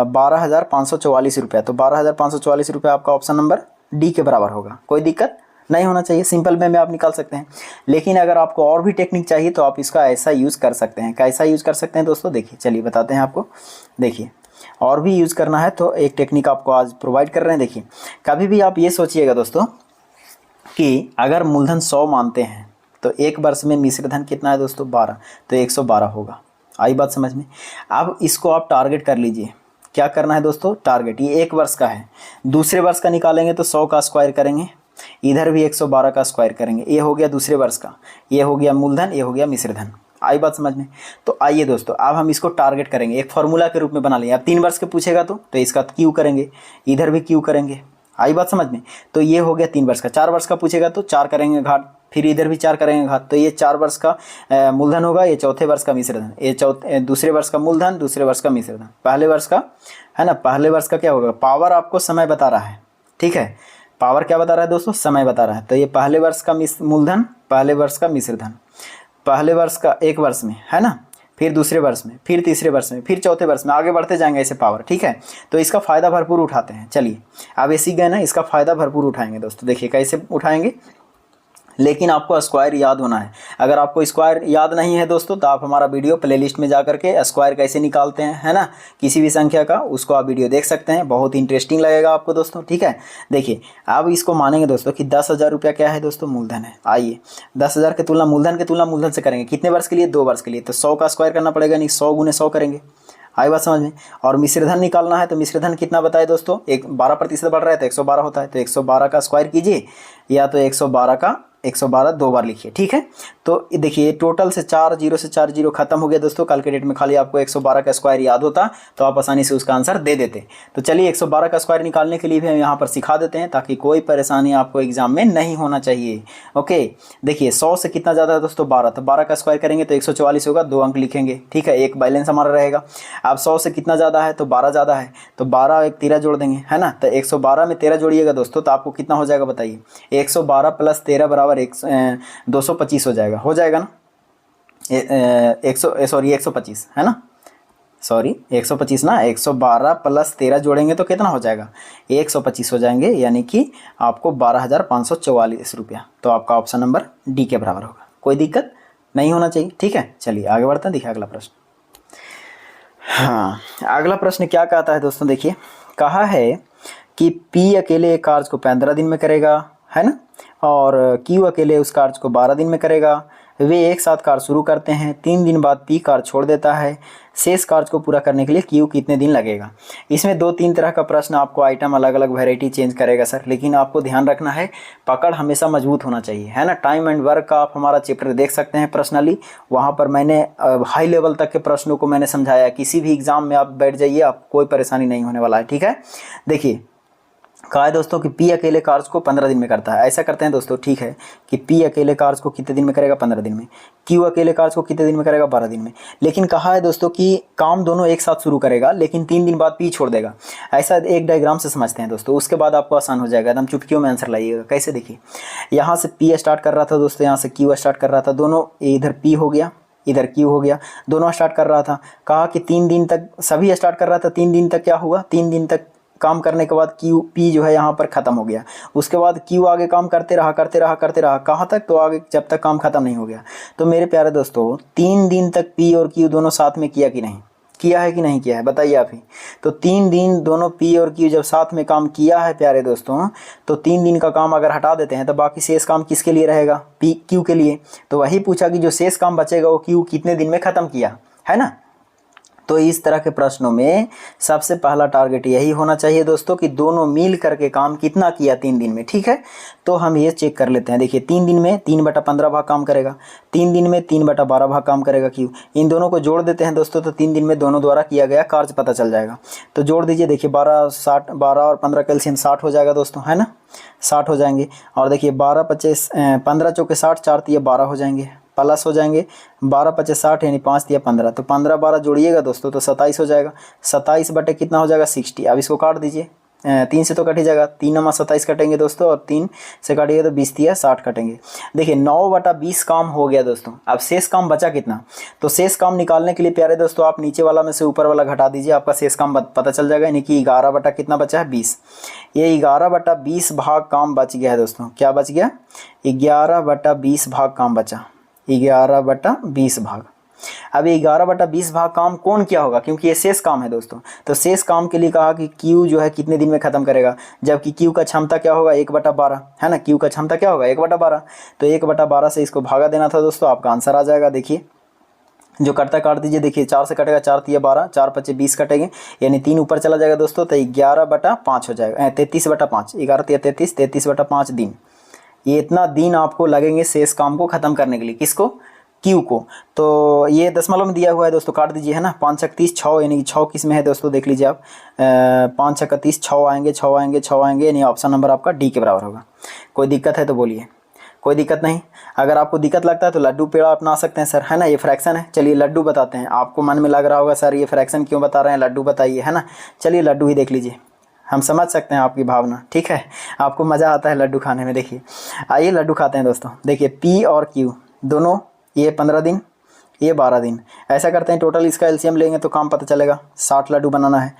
12,544 रुपया। तो 12,544 रुपये आपका ऑप्शन नंबर डी के बराबर होगा। कोई दिक्कत नहीं होना चाहिए, सिंपल वे में आप निकाल सकते हैं। लेकिन अगर आपको और भी टेक्निक चाहिए तो आप इसका ऐसा यूज़ कर सकते हैं। कैसा यूज़ कर सकते हैं दोस्तों, देखिए चलिए बताते हैं आपको। देखिए और भी यूज़ करना है तो एक टेक्निक आपको आज प्रोवाइड कर रहे हैं। देखिए कभी भी आप ये सोचिएगा दोस्तों कि अगर मूलधन 100 मानते हैं तो एक वर्ष में मिश्रधन कितना है दोस्तों 12, तो 112 होगा। आई बात समझ में। अब इसको आप टारगेट कर लीजिए। क्या करना है दोस्तों, टारगेट ये एक वर्ष का है, दूसरे वर्ष का निकालेंगे तो 100 का स्क्वायर करेंगे, इधर भी 112 का स्क्वायर करेंगे। ये हो गया दूसरे वर्ष का, ये हो गया मूलधन, ये हो गया मिश्रधन। आई बात समझ में। तो आइए दोस्तों अब हम इसको टारगेट करेंगे, एक फार्मूला के रूप में बना लेंगे। अब 3 वर्ष के पूछेगा तो इसका क्यू करेंगे, इधर भी क्यू करेंगे। आई बात समझ में। तो ये हो गया 3 वर्ष का। 4 वर्ष का पूछेगा तो 4 करेंगे घाट, फिर इधर भी 4 करेंगे घाट। तो ये 4 वर्ष का मूलधन होगा, ये चौथे वर्ष का मिश्रधन, ये दूसरे वर्ष का मूलधन, दूसरे वर्ष का मिश्रधन, पहले वर्ष का, है ना। पहले वर्ष का क्या होगा, पावर आपको समय बता रहा है, ठीक है। पावर क्या बता रहा है दोस्तों, समय बता रहा है। तो ये पहले वर्ष का मूलधन, पहले वर्ष का मिश्रधन, पहले वर्ष का एक वर्ष में, है ना, फिर दूसरे वर्ष में, फिर तीसरे वर्ष में, फिर चौथे वर्ष में, आगे बढ़ते जाएंगे ऐसे पावर, ठीक है। तो इसका फ़ायदा भरपूर उठाते हैं। चलिए अब ये सीख गए ना, इसका फ़ायदा भरपूर उठाएंगे दोस्तों। देखिए कैसे उठाएंगे, लेकिन आपको स्क्वायर याद होना है। अगर आपको स्क्वायर याद नहीं है दोस्तों तो आप हमारा वीडियो प्लेलिस्ट में जा करके स्क्वायर कैसे निकालते हैं, है ना, किसी भी संख्या का, उसको आप वीडियो देख सकते हैं। बहुत इंटरेस्टिंग लगेगा आपको दोस्तों, ठीक है। देखिए अब इसको मानेंगे दोस्तों कि 10,000 रुपया क्या है दोस्तों, मूलधन है। आइए 10,000 की तुलना मूलधन से करेंगे, कितने वर्ष के लिए, 2 वर्ष के लिए। तो 100 का स्क्वायर करना पड़ेगा, नहीं 100 गुने 100 करेंगे। आई बात समझ में। और मिश्रधन निकालना है तो मिश्रधन कितना बताए दोस्तों, 12% बढ़ रहा है तो 112 होता है। तो 112 का स्क्वायर कीजिए, या तो 112 का 112 दो बार लिखिए, ठीक है। तो देखिए टोटल से 4 जीरो से 4 जीरो खत्म हो गया दोस्तों। कल के डेट में खाली आपको 112 का स्क्वायर याद होता तो आप आसानी से उसका आंसर दे देते। तो चलिए 112 का स्क्वायर निकालने के लिए भी हम यहाँ पर सिखा देते हैं ताकि कोई परेशानी आपको एग्जाम में नहीं होना चाहिए। ओके, देखिए 100 से कितना ज़्यादा है दोस्तों 12, तो 12 का स्क्वायर करेंगे तो 144 होगा, 2 अंक लिखेंगे, ठीक है, एक बैलेंस हमारा रहेगा। अब 100 से कितना ज़्यादा है तो 12 ज़्यादा है, तो 12 एक 13 जोड़ देंगे, है ना। तो 112 में 13 जोड़िएगा दोस्तों तो आपको कितना हो जाएगा बताइए, 112 प्लस 13 बराबर 225 हो जाएगा ना, 125 है ना, सॉरी 125 ना, 112 प्लस 13 जोड़ेंगे तो कितना हो जाएगा 125 हो जाएंगे, यानी कि आपको 12,544 रुपया। तो आपका ऑप्शन नंबर डी के बराबर होगा, कोई दिक्कत नहीं होना चाहिए, ठीक है। चलिए आगे बढ़ते हैं, देखिए अगला प्रश्न। हाँ, अगला प्रश्न क्या कहता है दोस्तों, देखिए कहा है कि P अकेले एक कार्य को 15 दिन में करेगा, है ना, और Q अकेले उस कार्य को 12 दिन में करेगा। वे एक साथ कार्य शुरू करते हैं, 3 दिन बाद P कार्य छोड़ देता है। शेष कार्य को पूरा करने के लिए Q कितने दिन लगेगा। इसमें 2-3 तरह का प्रश्न आपको आइटम अलग अलग वैरायटी चेंज करेगा सर, लेकिन आपको ध्यान रखना है पकड़ हमेशा मजबूत होना चाहिए, है ना। टाइम एंड वर्क का आप हमारा चैप्टर देख सकते हैं पर्सनली, वहाँ पर मैंने हाई लेवल तक के प्रश्नों को मैंने समझाया। किसी भी एग्जाम में आप बैठ जाइए, आप कोई परेशानी नहीं होने वाला है, ठीक है। देखिए कहा है दोस्तों कि P अकेले कार्य को 15 दिन में करता है, ऐसा करते हैं दोस्तों, ठीक है, कि P अकेले कार्य को कितने दिन में करेगा 15 दिन में, Q अकेले कार्य को कितने दिन में करेगा 12 दिन में। लेकिन कहा है दोस्तों कि काम दोनों एक साथ शुरू करेगा लेकिन 3 दिन बाद P छोड़ देगा। ऐसा एक डायग्राम से समझते हैं दोस्तों, उसके बाद आपको आसान हो जाएगा, एकदम चुटकियों में आंसर लाइएगा। कैसे, देखिए यहाँ से P स्टार्ट कर रहा था दोस्तों, यहाँ से Q स्टार्ट कर रहा था, दोनों इधर P हो गया इधर Q हो गया, दोनों स्टार्ट कर रहा था। कहा कि 3 दिन तक सभी स्टार्ट कर रहा था, 3 दिन तक क्या हुआ, 3 दिन तक काम करने के बाद P जो है यहाँ पर ख़त्म हो गया। उसके बाद Q आगे काम करते रहा कहाँ तक, तो आगे जब तक काम ख़त्म नहीं हो गया। तो मेरे प्यारे दोस्तों 3 दिन तक P और Q दोनों साथ में किया कि नहीं किया है, कि नहीं किया है, बताइए आप ही। तो 3 दिन दोनों P और Q जब साथ में काम किया है प्यारे दोस्तों, तो 3 दिन का काम अगर हटा देते हैं तो बाकी शेष काम किसके लिए रहेगा, Q के लिए। तो वही पूछा कि जो शेष काम बचेगा वो Q कितने दिन में ख़त्म किया, है ना। तो इस तरह के प्रश्नों में सबसे पहला टारगेट यही होना चाहिए दोस्तों कि दोनों मिल करके काम कितना किया 3 दिन में, ठीक है। तो हम ये चेक कर लेते हैं, देखिए 3 दिन में 3/15 भाग काम करेगा, 3 दिन में 3/12 भाग काम करेगा Q। इन दोनों को जोड़ देते हैं दोस्तों, तो 3 दिन में दोनों द्वारा किया गया कार्य पता चल जाएगा। तो जोड़ दीजिए, देखिए 12 और 15 कैल्शियम 60 हो जाएगा दोस्तों, है ना, 60 हो जाएंगे। और देखिए 15 चौके 60, 4 तिया 12 हो जाएंगे, प्लस हो जाएंगे 12×5 = 60 यानी 5 तिया 15, तो 15-12 जोड़िएगा दोस्तों तो 27 हो जाएगा। 27 बटे कितना हो जाएगा 60। अब इसको काट दीजिए, 3 से तो कट ही जाएगा, 3×27 कटेंगे दोस्तों, और 3 से काटिएगा तो 20 तिया 60 कटेंगे। देखिए 9/20 काम हो गया दोस्तों। अब शेष काम बचा कितना, तो शेष काम निकालने के लिए प्यारे दोस्तों आप नीचे वाला में से ऊपर वाला घटा दीजिए, आपका शेष काम पता चल जाएगा, यानी कि 11 बटा कितना बचा है 20। ये 11/20 भाग काम बच गया है दोस्तों। क्या बच गया, 11/20 भाग काम बचा, 11/20 भाग। अब 11/20 भाग काम कौन किया होगा, क्योंकि ये शेष काम है दोस्तों। तो शेष काम के लिए कहा कि Q जो है कितने दिन में खत्म करेगा, जबकि Q का क्षमता क्या होगा 1/12, है ना। Q का क्षमता क्या होगा 1/12, तो 1/12 से इसको भागा देना था दोस्तों, आपका आंसर आ जाएगा। देखिए जो कटता काट दीजिए, देखिए 4 से कटेगा, 4 तिया 12, 4×5 = 20 कटेंगे, यानी 3 ऊपर चला जाएगा दोस्तों, तो 11/5 हो जाएगा, 33/5, 11 तिया 33, 33/5 दिन। ये इतना दिन आपको लगेंगे शेष काम को ख़त्म करने के लिए, किसको, Q को। तो ये दशमलव में दिया हुआ है दोस्तों, काट दीजिए, है ना। 5 × 30 6, यानी कि 6 किस में है दोस्तों, देख लीजिए आप, 5 × 30 6 आएंगे, 6 आएंगे, 6 आएंगे, यानी ऑप्शन नंबर आपका डी के बराबर होगा। कोई दिक्कत है तो बोलिए, कोई दिक्कत नहीं। अगर आपको दिक्कत लगता है तो लड्डू पेड़ा अपना सकते हैं सर, है ना। ये फ्रैक्शन है, चलिए लड्डू बताते हैं। आपको मन में लग रहा होगा सर ये फ्रैक्शन क्यों बता रहे हैं, लड्डू बताइए, है ना। चलिए लड्डू ही देख लीजिए, हम समझ सकते हैं आपकी भावना, ठीक है। आपको मज़ा आता है लड्डू खाने में। देखिए आइए लड्डू खाते हैं दोस्तों। देखिए P और Q दोनों, ये 15 दिन, ये 12 दिन। ऐसा करते हैं, टोटल इसका एलसीएम लेंगे तो काम पता चलेगा। 60 लड्डू बनाना है,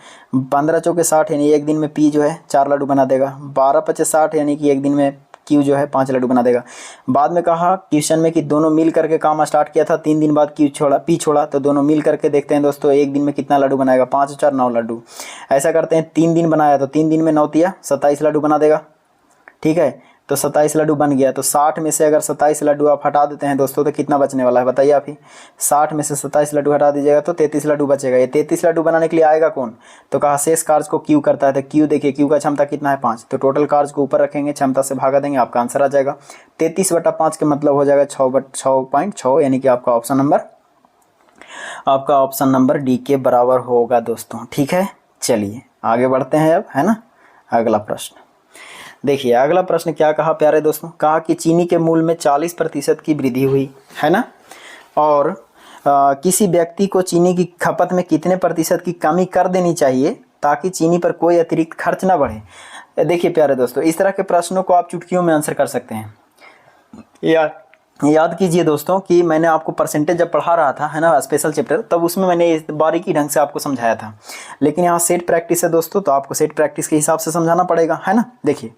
15 चौके 60 यानी एक दिन में P जो है 4 लड्डू बना देगा। 12×5 = 60 यानी कि एक दिन में Q जो है 5 लड्डू बना देगा। बाद में कहा क्वेश्चन में कि दोनों मिल करके काम स्टार्ट किया था, 3 दिन बाद P छोड़ा, तो दोनों मिल करके देखते हैं दोस्तों एक दिन में कितना लड्डू बनाएगा, 5 और 4 9 लड्डू। ऐसा करते हैं 3 दिन बनाया तो 3 दिन में 9 तिया 27 लड्डू बना देगा, ठीक है। तो 27 लड्डू बन गया। तो 60 में से अगर 27 लड्डू आप हटा देते हैं दोस्तों तो कितना बचने वाला है बताइए आप ही। 60 में से 27 लड्डू हटा दीजिएगा तो 33 लड्डू बचेगा। ये 33 लड्डू बनाने के लिए आएगा कौन, तो कहा शेष कार्य को क्यू करता है। तो क्यू देखिए, क्यू का क्षमता कितना है 5, तो टोटल कार्य को ऊपर रखेंगे, क्षमता से भागा देंगे, आपका आंसर आ जाएगा 33/5 के मतलब हो जाएगा 6.6, यानी कि आपका ऑप्शन नंबर डी के बराबर होगा दोस्तों। ठीक है, चलिए आगे बढ़ते हैं अब, है ना। अगला प्रश्न देखिए, अगला प्रश्न क्या कहा प्यारे दोस्तों, कहा कि चीनी के मूल्य में 40% की वृद्धि हुई, है ना। और किसी व्यक्ति को चीनी की खपत में कितने प्रतिशत की कमी कर देनी चाहिए ताकि चीनी पर कोई अतिरिक्त खर्च ना बढ़े। देखिए प्यारे दोस्तों, इस तरह के प्रश्नों को आप चुटकियों में आंसर कर सकते हैं। याद कीजिए दोस्तों कि मैंने आपको परसेंटेज जब पढ़ा रहा था, है ना, स्पेशल चैप्टर, तब उसमें मैंने इस बारीकी ढंग से आपको समझाया था। लेकिन यहाँ सेट प्रैक्टिस है दोस्तों, तो आपको सेट प्रैक्टिस के हिसाब से समझाना पड़ेगा, है ना। देखिए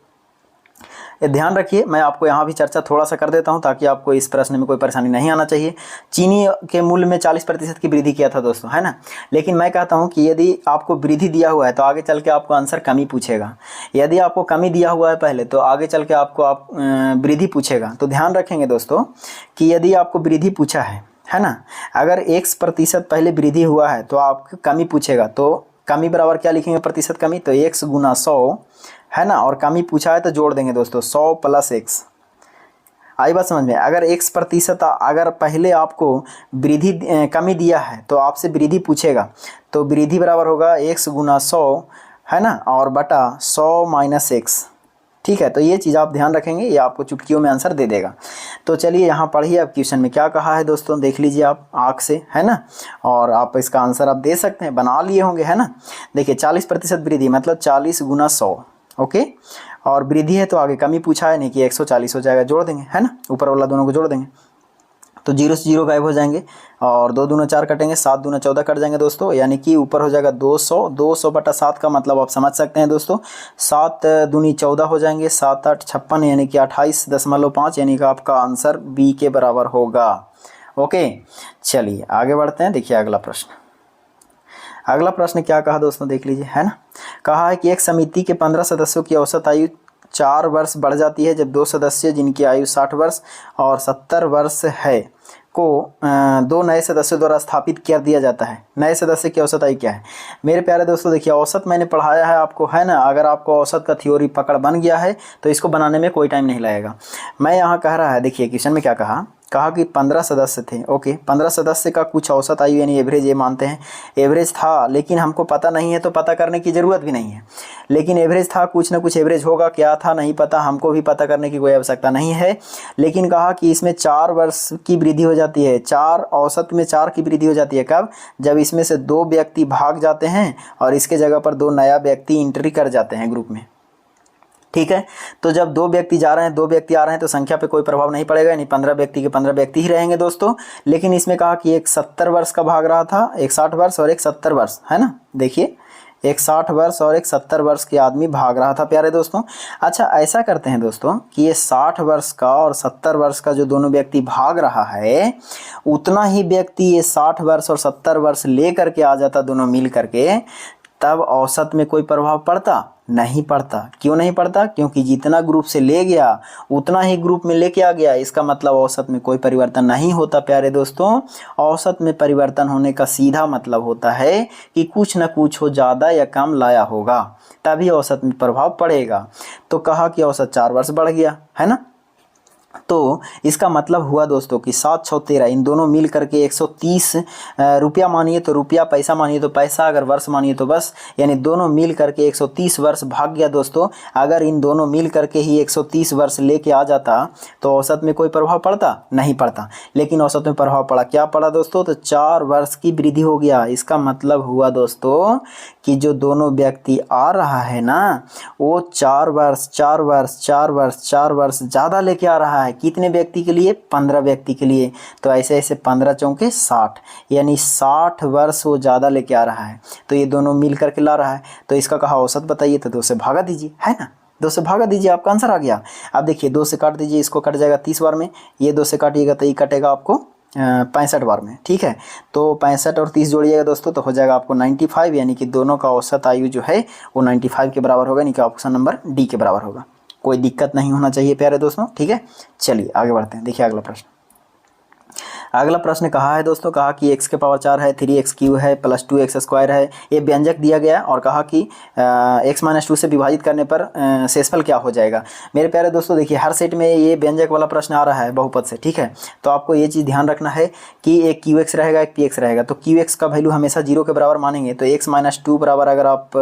ध्यान रखिए, मैं आपको यहाँ भी चर्चा थोड़ा सा कर देता हूँ ताकि आपको इस प्रश्न में कोई परेशानी नहीं आना चाहिए। चीनी के मूल्य में 40% की वृद्धि किया था दोस्तों, है ना। लेकिन मैं कहता हूँ कि यदि आपको वृद्धि दिया हुआ है तो आगे चल के आपको आंसर कमी पूछेगा। यदि आपको कमी दिया हुआ है पहले तो आगे चल के आपको वृद्धि पूछेगा। तो ध्यान रखेंगे दोस्तों कि यदि आपको वृद्धि पूछा है ना, अगर X% पहले वृद्धि हुआ है तो आपको कमी पूछेगा। तो कमी बराबर क्या लिखेंगे, प्रतिशत कमी, तो X गुना 100, है ना। और कमी पूछा है तो जोड़ देंगे दोस्तों 100 + X। आई बात समझ में। अगर X% अगर पहले आपको वृद्धि कमी दिया है तो आपसे वृद्धि पूछेगा, तो वृद्धि बराबर होगा X गुना 100, है ना, और बटा 100 - X। ठीक है, तो ये चीज़ आप ध्यान रखेंगे, ये आपको चुटकियों में आंसर दे देगा। तो चलिए यहाँ पढ़िए, अब क्वेश्चन में क्या कहा है दोस्तों, देख लीजिए आप आँख से, है ना। और आप इसका आंसर आप दे सकते हैं, बना लिए होंगे, है ना। देखिए 40% वृद्धि मतलब 40 गुना 100, ओके। और वृद्धि है तो आगे कमी पूछा है, नहीं कि 140 हो जाएगा, जोड़ देंगे, है ना, ऊपर वाला दोनों को जोड़ देंगे तो 0 से 0 गायब हो जाएंगे। और 2 दूना 4 कटेंगे, 7 दूना 14 कट जाएंगे दोस्तों, यानी कि ऊपर हो जाएगा 200। 200/7 का मतलब आप समझ सकते हैं दोस्तों, 7 दूनी 14 हो जाएंगे, 7 8 56, यानी कि 28.5, यानी कि आपका आंसर बी के बराबर होगा। ओके, चलिए आगे बढ़ते हैं। देखिए अगला प्रश्न क्या कहा दोस्तों, देख लीजिए, है ना। कहा है कि एक समिति के 15 सदस्यों की औसत आयु 4 वर्ष बढ़ जाती है जब 2 सदस्य जिनकी आयु 60 वर्ष और 70 वर्ष है को 2 नए सदस्यों द्वारा स्थापित कर दिया जाता है। नए सदस्य की औसत आयु क्या है मेरे प्यारे दोस्तों। देखिए औसत मैंने पढ़ाया है आपको, है ना। अगर आपको औसत का थ्योरी पकड़ बन गया है तो इसको बनाने में कोई टाइम नहीं लगेगा। मैं यहाँ कह रहा है, देखिए क्वेश्चन में क्या कहा कि 15 सदस्य थे, ओके। 15 सदस्य का कुछ औसत आयु यानी एवरेज, ये मानते हैं एवरेज था, लेकिन हमको पता नहीं है तो पता करने की ज़रूरत भी नहीं है। लेकिन एवरेज था, कुछ ना कुछ एवरेज होगा, क्या था नहीं पता, हमको भी पता करने की कोई आवश्यकता नहीं है। लेकिन कहा कि इसमें 4 वर्ष की वृद्धि हो जाती है, 4 औसत में 4 की वृद्धि हो जाती है। कब, जब इसमें से 2 व्यक्ति भाग जाते हैं और इसके जगह पर 2 नया व्यक्ति एंट्री कर जाते हैं ग्रुप में। ठीक है, तो जब 2 व्यक्ति जा रहे हैं, 2 व्यक्ति आ रहे हैं तो संख्या पे कोई प्रभाव नहीं पड़ेगा, यानी 15 व्यक्ति के 15 व्यक्ति ही रहेंगे दोस्तों। लेकिन इसमें कहा कि एक 70 वर्ष का भाग रहा था, एक 60 वर्ष और एक 70 वर्ष, है ना। देखिए एक 60 वर्ष और एक 70 वर्ष के आदमी भाग रहा था प्यारे दोस्तों। अच्छा ऐसा करते हैं दोस्तों कि ये 60 वर्ष का और 70 वर्ष का जो दोनों व्यक्ति भाग रहा है, उतना ही व्यक्ति ये 60 वर्ष और 70 वर्ष ले करके आ जाता दोनों मिल करके, तब औसत में कोई प्रभाव पड़ता नहीं पड़ता। क्यों नहीं पड़ता, क्योंकि जितना ग्रुप से ले गया उतना ही ग्रुप में लेके आ गया। इसका मतलब औसत में कोई परिवर्तन नहीं होता प्यारे दोस्तों। औसत में परिवर्तन होने का सीधा मतलब होता है कि कुछ न कुछ हो ज़्यादा या कम लाया होगा, तभी औसत में प्रभाव पड़ेगा। तो कहा कि औसत 4 वर्ष बढ़ गया, है ना। तो इसका मतलब हुआ दोस्तों कि 7 6 13 इन दोनों मिल करके 130 रुपया मानिए तो रुपया, पैसा मानिए तो पैसा, अगर वर्ष मानिए तो बस, यानी दोनों मिल करके 130 वर्ष भाग गया दोस्तों। अगर इन दोनों मिल करके ही 130 वर्ष लेके आ जाता तो औसत में कोई प्रभाव पड़ता नहीं पड़ता। लेकिन औसत में प्रभाव पड़ा, क्या पड़ा दोस्तों, तो 4 वर्ष की वृद्धि हो गया। इसका मतलब हुआ दोस्तों कि जो दोनों व्यक्ति आ रहा है ना, वो 4 वर्ष ज़्यादा लेके आ रहा है। कितने व्यक्ति के लिए, 15 व्यक्ति के लिए। तो ऐसे ऐसे 15 चौके 60, यानी 60 वर्ष वो ज़्यादा लेके आ रहा है। तो ये दोनों मिल करके ला रहा है, तो इसका कहा औसत बताइए, तो 2 से भागा दीजिए, है ना। 2 से भागा दीजिए, आपका आंसर आ गया। अब देखिए 2 से काट दीजिए, इसको कट जाएगा 30 बार में, ये 2 से काटिएगा तो ये कटेगा आपको 65 बार में। ठीक है, तो 65 और 30 जोड़िएगा दोस्तों तो हो जाएगा आपको 95, यानी कि दोनों का औसत आयु जो है वो 95 के बराबर होगा, यानी कि ऑप्शन नंबर डी के बराबर होगा। कोई दिक्कत नहीं होना चाहिए प्यारे दोस्तों, ठीक है। चलिए आगे बढ़ते हैं। देखिए अगला प्रश्न, अगला प्रश्न कहा है दोस्तों, कहा कि x के पावर 4 है, 3x क्यू है, प्लस 2x स्क्वायर है, ये व्यंजक दिया गया और कहा कि x माइनस 2 से विभाजित करने पर शेषफल क्या हो जाएगा। मेरे प्यारे दोस्तों देखिए हर सेट में ये व्यंजक वाला प्रश्न आ रहा है बहुपद से, ठीक है। तो आपको ये चीज़ ध्यान रखना है कि एक QX रहेगा, एक PX रहेगा। तो QX का वैल्यू हमेशा 0 के बराबर मानेंगे, तो x माइनस 2 बराबर अगर आप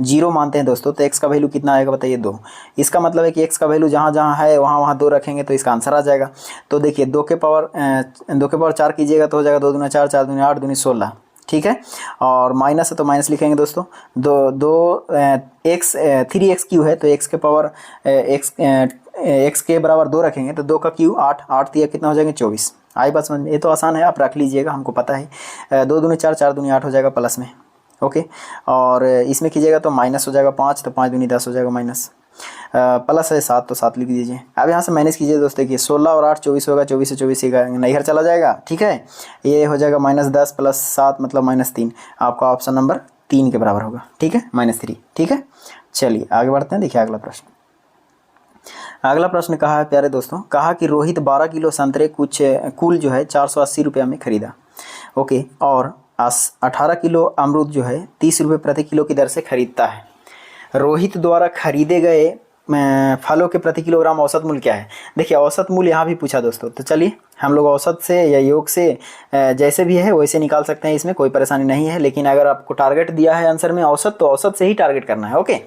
0 मानते हैं दोस्तों तो x का वैल्यू कितना आएगा बताइए 2। इसका मतलब है कि x का वैल्यू जहाँ जहाँ है वहाँ वहाँ 2 रखेंगे तो इसका आंसर आ जाएगा। तो देखिए 2 के पावर 4 कीजिएगा तो हो जाएगा 2 दूनी 4, 4 दूनी 8, दूनी 16, ठीक है। और माइनस है तो माइनस लिखेंगे दोस्तों। एक्स 3x क्यू है तो x के पावर x के बराबर 2 रखेंगे तो 2 का क्यू 8, 8 दिया कितना हो जाएंगे 24। आई बात समझ में, ये तो आसान है, आप रख लीजिएगा, हमको पता है। 2 दूनी 4, 4 दूनी 8 हो जाएगा प्लस में, ओके। और इसमें कीजिएगा तो माइनस हो जाएगा 5, तो 5 दूनी 10 हो जाएगा माइनस। प्लस है 7 तो 7 लिख दीजिए। अब यहाँ से माइनस कीजिए दोस्तों, देखिए 16 और 8 24 होगा, 24 से 24 नैहर चला जाएगा, ठीक है। ये हो जाएगा -10 प्लस 7 मतलब -3, आपका ऑप्शन नंबर 3 के बराबर होगा, ठीक है, -3, ठीक है। चलिए आगे बढ़ते हैं। देखिए अगला प्रश्न, अगला प्रश्न कहा है प्यारे दोस्तों, कहा कि रोहित 12 किलो संतरे कुल जो है 480 रुपये में खरीदा, ओके, और 18 किलो अमरूद जो है 30 रुपये प्रति किलो की दर से खरीदता है। रोहित द्वारा खरीदे गए फलों के प्रति किलोग्राम औसत मूल्य क्या है। देखिए औसत मूल्य यहाँ भी पूछा दोस्तों, तो चलिए हम लोग औसत से या योग से जैसे भी है वैसे निकाल सकते हैं, इसमें कोई परेशानी नहीं है। लेकिन अगर आपको टारगेट दिया है आंसर में औसत, तो औसत से ही टारगेट करना है, ओके।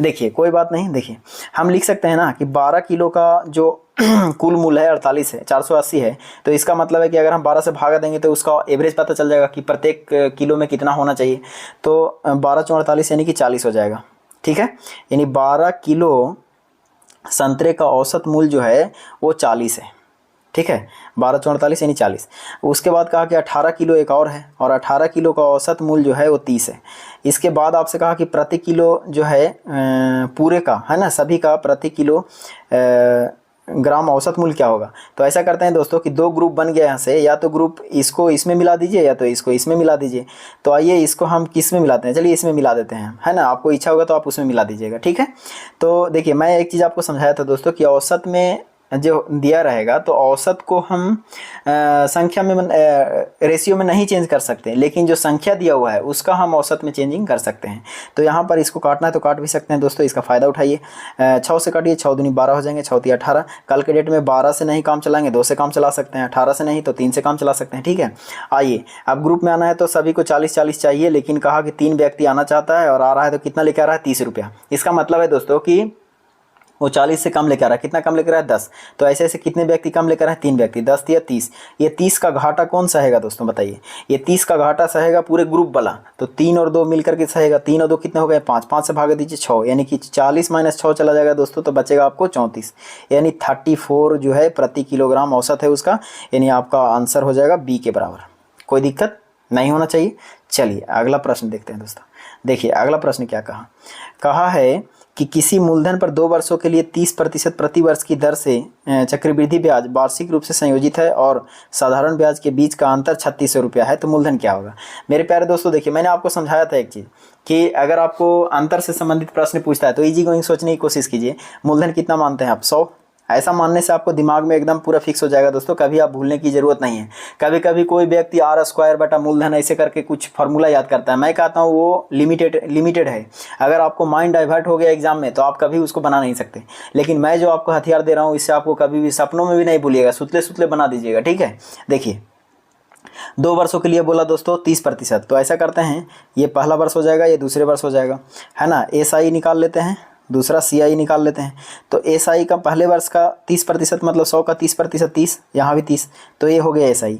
देखिए कोई बात नहीं, देखिए हम लिख सकते हैं ना कि 12 किलो का जो कुल मूल्य है 48 है, 480 है, तो इसका मतलब है कि अगर हम 12 से भागा देंगे तो उसका एवरेज पता चल जाएगा कि प्रत्येक किलो में कितना होना चाहिए। तो 12 × 48 यानी कि 40 हो जाएगा, ठीक है। यानी 12 किलो संतरे का औसत मूल्य जो है वो 40 है, ठीक है। 12 × 48 यानी 40। उसके बाद कहा कि 18 किलो एक और है, और 18 किलो का औसत मूल्य जो है वो 30 है। इसके बाद आपसे कहा कि प्रति किलो जो है पूरे का है ना, सभी का प्रति किलो ग्राम औसत मूल्य क्या होगा। तो ऐसा करते हैं दोस्तों कि 2 ग्रुप बन गए यहाँ से, या तो ग्रुप इसको इसमें मिला दीजिए या तो इसको इसमें मिला दीजिए। तो आइए इसको हम किस में मिलाते हैं, चलिए इसमें मिला देते हैं, है ना। आपको इच्छा होगा तो आप उसमें मिला दीजिएगा, ठीक है। तो देखिए मैं एक चीज़ आपको समझाया था दोस्तों कि औसत में जो दिया रहेगा तो औसत को हम संख्या में रेशियो में नहीं चेंज कर सकते, लेकिन जो संख्या दिया हुआ है उसका हम औसत में चेंजिंग कर सकते हैं। तो यहाँ पर इसको काटना है तो काट भी सकते हैं दोस्तों, इसका फ़ायदा उठाइए। 6 से काटिए, 6 दूनी 12 हो जाएंगे, 6 × 18। कल के डेट में 12 से नहीं काम चलाएंगे, 2 से काम चला सकते हैं, 18 से नहीं तो 3 से काम चला सकते हैं, ठीक है। आइए अब ग्रुप में आना है तो सभी को 40-40 चाहिए, लेकिन कहा कि 3 व्यक्ति आना चाहता है और आ रहा है तो कितना लेके आ रहा है 30 रुपया। इसका मतलब है दोस्तों कि वो 40 से कम लेकर आ रहा है, कितना कम लेकर आ रहा है 10। तो ऐसे ऐसे कितने व्यक्ति कम लेकर आ रहे हैं 3 व्यक्ति, 10 या 30। ये 30 का घाटा कौन सहेगा दोस्तों बताइए। ये 30 का घाटा सहेगा पूरे ग्रुप वाला, तो 3 और 2 मिलकर के सहेगा। 3 और 2 कितने हो गए 5, 5 से भाग दीजिए 6, यानी कि 40 - 6 चला जाएगा दोस्तों, तो बचेगा आपको 34, यानी 34 जो है प्रति किलोग्राम औसत है उसका, यानी आपका आंसर हो जाएगा बी के बराबर। कोई दिक्कत नहीं होना चाहिए। चलिए अगला प्रश्न देखते हैं दोस्तों। देखिए अगला प्रश्न क्या कहा है कि किसी मूलधन पर 2 वर्षों के लिए 30% प्रति वर्ष की दर से चक्रवृद्धि ब्याज वार्षिक रूप से संयोजित है और साधारण ब्याज के बीच का अंतर 3600 रुपया है, तो मूलधन क्या होगा। मेरे प्यारे दोस्तों देखिए मैंने आपको समझाया था एक चीज़ कि अगर आपको अंतर से संबंधित प्रश्न पूछता है तो इजी गोइंग सोचने की कोशिश कीजिए। मूलधन कितना मानते हैं आप 100, ऐसा मानने से आपको दिमाग में एकदम पूरा फिक्स हो जाएगा दोस्तों, कभी आप भूलने की ज़रूरत नहीं है। कभी कभी कोई व्यक्ति R² बटा मूलधन ऐसे करके कुछ फार्मूला याद करता है, मैं कहता हूँ वो लिमिटेड है। अगर आपको माइंड डाइवर्ट हो गया एग्जाम में तो आप कभी उसको बना नहीं सकते, लेकिन मैं जो आपको हथियार दे रहा हूँ इससे आपको कभी भी सपनों में भी नहीं भूलिएगा, सुतले सुतले बना दीजिएगा, ठीक है। देखिए 2 वर्षों के लिए बोला दोस्तों 30%, तो ऐसा करते हैं ये पहला वर्ष हो जाएगा, ये दूसरे वर्ष हो जाएगा, है ना। SI निकाल लेते हैं, दूसरा CI निकाल लेते हैं। तो SI का पहले वर्ष का 30% मतलब 100 का 30%, 30 यहाँ भी 30, तो ये हो गया SI।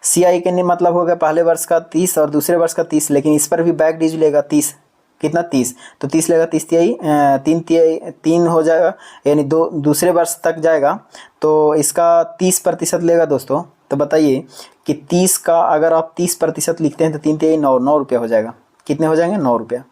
CI के मतलब हो गया पहले वर्ष का 30 और दूसरे वर्ष का 30, लेकिन इस पर भी बैक डीज लेगा 30, कितना 30, तो 30 लेगा, 30 तिहाई 3 हो जाएगा, यानी दूसरे वर्ष तक जाएगा, तो इसका 30% लेगा दोस्तों। तो बताइए कि 30 का अगर आप 30% लिखते हैं तो 3 तिहाई 9 रुपया हो जाएगा, कितने हो जाएंगे 9 रुपया।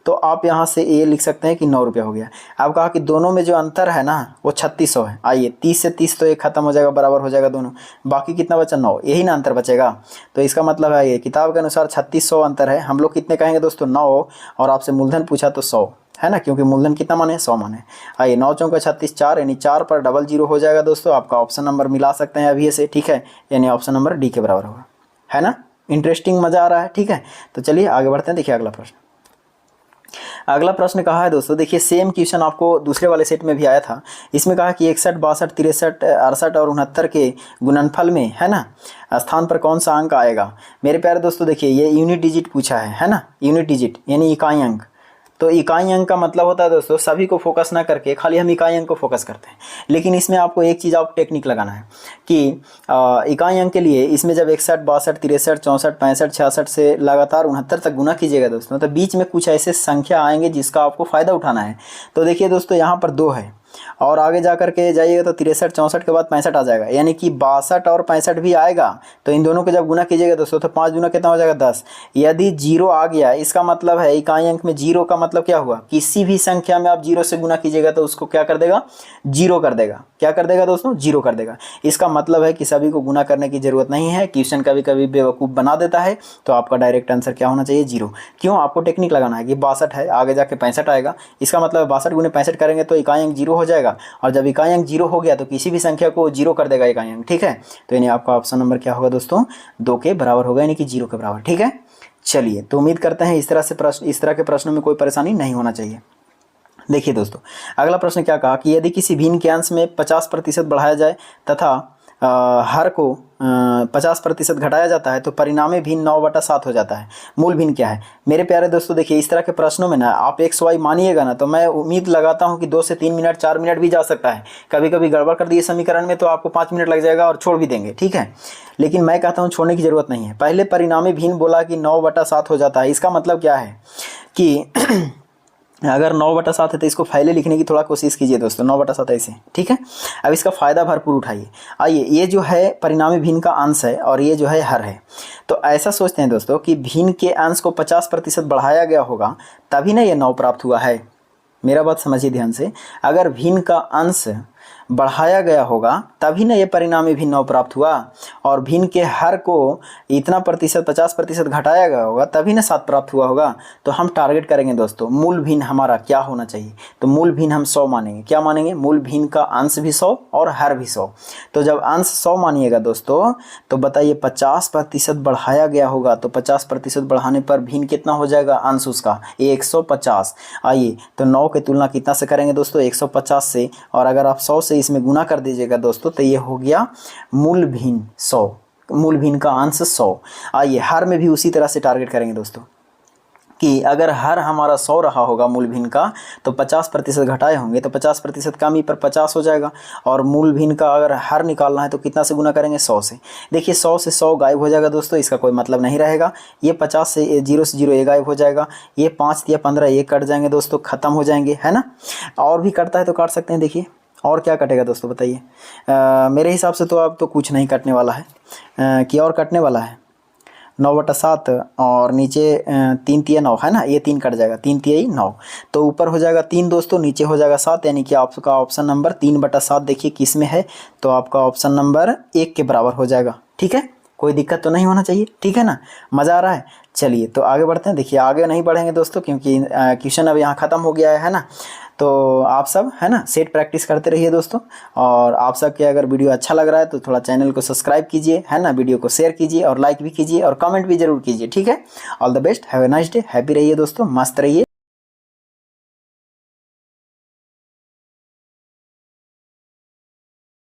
तो आप यहाँ से ये लिख सकते हैं कि 9 रुपया हो गया। अब कहा कि दोनों में जो अंतर है ना वो 3600 है। आइए 30 से 30 तो ये खत्म हो जाएगा, बराबर हो जाएगा दोनों, बाकी कितना बचा 9, यही ना अंतर बचेगा। तो इसका मतलब है ये किताब के अनुसार 3600 अंतर है। हम लोग कितने कहेंगे दोस्तों 9, और आपसे मूलधन पूछा तो 100, है ना, क्योंकि मूलधन कितना माने 100 माने। आइए 9 चौका 36 4 यानी 4 पर डबल जीरो हो जाएगा दोस्तों। आपका ऑप्शन नंबर मिला सकते हैं अभी से, ठीक है, यानी ऑप्शन नंबर डी के बराबर होगा, है ना। इंटरेस्टिंग, मजा आ रहा है, ठीक है। तो चलिए आगे बढ़ते हैं। देखिए अगला प्रश्न, अगला प्रश्न कहा है दोस्तों, देखिए सेम क्वेश्चन आपको दूसरे वाले सेट में भी आया था। इसमें कहा कि 61 62 63 68 और 69 के गुणनफल में, है ना, स्थान पर कौन सा अंक आएगा। मेरे प्यारे दोस्तों देखिए ये यूनिट डिजिट पूछा है ना, यूनिट डिजिट यानी इकाई अंक। तो इकाई अंक का मतलब होता है दोस्तों सभी को फोकस ना करके खाली हम इकाई अंक को फोकस करते हैं। लेकिन इसमें आपको एक चीज़ आपको टेक्निक लगाना है कि इकाई अंक के लिए इसमें जब 61 62 63 64 65 66 से लगातार 69 तक गुना कीजिएगा दोस्तों, तो बीच में कुछ ऐसे संख्या आएंगे जिसका आपको फ़ायदा उठाना है। तो देखिए दोस्तों यहाँ पर 2 है और आगे जा करके जाइएगा तो 63 64 के बाद 65 आ जाएगा, यानी कि 62 और 65 भी आएगा। तो इन दोनों को जब गुना कीजिएगा दोस्तों तो 5 गुना कितना हो जाएगा 10। यदि जीरो आ गया इसका मतलब है इकाई अंक में जीरो का मतलब क्या हुआ, किसी भी संख्या में आप जीरो से गुना कीजिएगा तो उसको क्या कर देगा, जीरो कर देगा। क्या कर देगा दोस्तों, जीरो कर देगा। इसका मतलब है कि सभी को गुना करने की जरूरत नहीं है। क्वेश्चन कभी कभी बेवकूफ़ बना देता है, तो आपका डायरेक्ट आंसर क्या होना चाहिए, जीरो। क्यों, आपको टेक्निक लगाना है कि 62 है आगे जाके 65 आएगा, इसका मतलब 62 गुने 65 करेंगे तो इकाई अंक जीरो हो जाएगा। और जब इकाई अंक जीरो हो गया तो किसी भी संख्या को जीरो कर देगा इकाई अंक, ठीक है। तो यानी आपका ऑप्शन नंबर क्या होगा दोस्तों, 2 के बराबर होगा, यानी कि 0 के बराबर, ठीक है। चलिए तो उम्मीद करते हैं इस तरह के प्रश्नों में कोई परेशानी नहीं होना चाहिए। देखिए दोस्तों अगला प्रश्न क्या कहा कि यदि किसी भिन्न के अंश में 50% बढ़ाया जाए तथा हर को 50% घटाया जाता है तो परिणामी भिन्न 9/7 हो जाता है। मूल भिन्न क्या है। मेरे प्यारे दोस्तों देखिए इस तरह के प्रश्नों में ना आप एक्स वाई मानिएगा ना तो मैं उम्मीद लगाता हूं कि 2 से 3 मिनट 4 मिनट भी जा सकता है। कभी कभी गड़बड़ कर दिए समीकरण में तो आपको 5 मिनट लग जाएगा और छोड़ भी देंगे, ठीक है। लेकिन मैं कहता हूँ छोड़ने की जरूरत नहीं है। पहले परिणामी भिन्न बोला कि 9/7 हो जाता है, इसका मतलब क्या है कि अगर 9/7 है तो इसको फाइलें लिखने की थोड़ा कोशिश कीजिए दोस्तों, 9/7 ऐसे, ठीक है। अब इसका फ़ायदा भरपूर उठाइए। आइए ये जो है परिणामी भिन्न का अंश है और ये जो है हर है। तो ऐसा सोचते हैं दोस्तों कि भिन्न के अंश को 50% बढ़ाया गया होगा तभी ना ये 9 प्राप्त हुआ है। मेरा बात समझिए ध्यान से, अगर भिन्न का अंश बढ़ाया गया होगा तभी ना ये परिणामी भिन्न 9 प्राप्त हुआ, और भिन्न के हर को इतना प्रतिशत 50% घटाया गया होगा तभी ना 7 प्राप्त हुआ होगा। तो हम टारगेट करेंगे दोस्तों मूल भिन्न हमारा क्या होना चाहिए, तो मूल भिन्न हम 100 मानेंगे। क्या मानेंगे, मूल भिन्न का अंश भी 100 और हर भी 100। तो जब अंश 100 मानिएगा दोस्तों तो बताइए 50% बढ़ाया गया होगा तो 50% बढ़ाने पर भिन्न कितना हो जाएगा, अंश उसका 150। आइए तो 9 की तुलना कितना से करेंगे दोस्तों, 150 से, और अगर आप 100 से इसमें गुना कर दीजिएगा दोस्तों तो ये हो गया मूल भिन्न 100, मूल भिन्न का अंश 100। आइए हर में भी उसी तरह से टारगेट करेंगे दोस्तों कि अगर हर हमारा 100 रहा होगा मूल भिन्न का तो 50% घटाए होंगे तो 50% कम ही पर 50 हो जाएगा। और मूल भिन्न का अगर हर निकालना है तो कितना से गुना करेंगे, 100 से। देखिए 100 से 100 गायब हो जाएगा दोस्तों, इसका कोई मतलब नहीं रहेगा। ये 50 से 0 ये गायब हो जाएगा। ये 5 या 15 ये कट जाएंगे दोस्तों, ख़त्म हो जाएंगे, है ना। और भी कटता है तो काट सकते हैं। देखिए और क्या कटेगा दोस्तों बताइए। मेरे हिसाब से तो अब तो कुछ नहीं कटने वाला है, कि और कटने वाला है 9/7 और नीचे 3 तिया 9 है ना, ये 3 कट जाएगा, 3 तिया 9। तो ऊपर हो जाएगा 3 दोस्तों, नीचे हो जाएगा 7, यानी कि आपका ऑप्शन नंबर 3/7 देखिए किस में है, तो आपका ऑप्शन नंबर 1 के बराबर हो जाएगा, ठीक है। कोई दिक्कत तो नहीं होना चाहिए, ठीक है ना, मज़ा आ रहा है। चलिए तो आगे बढ़ते हैं। देखिए आगे नहीं बढ़ेंगे दोस्तों क्योंकि क्वेश्चन अब यहाँ ख़त्म हो गया है ना। तो आप सब है ना सेट प्रैक्टिस करते रहिए दोस्तों, और आप सब के अगर वीडियो अच्छा लग रहा है तो थोड़ा चैनल को सब्सक्राइब कीजिए, है ना, वीडियो को शेयर कीजिए और लाइक भी कीजिए और कमेंट भी जरूर कीजिए, ठीक है। All the best, have a nice day, happy रहिए दोस्तों, मस्त रहिए।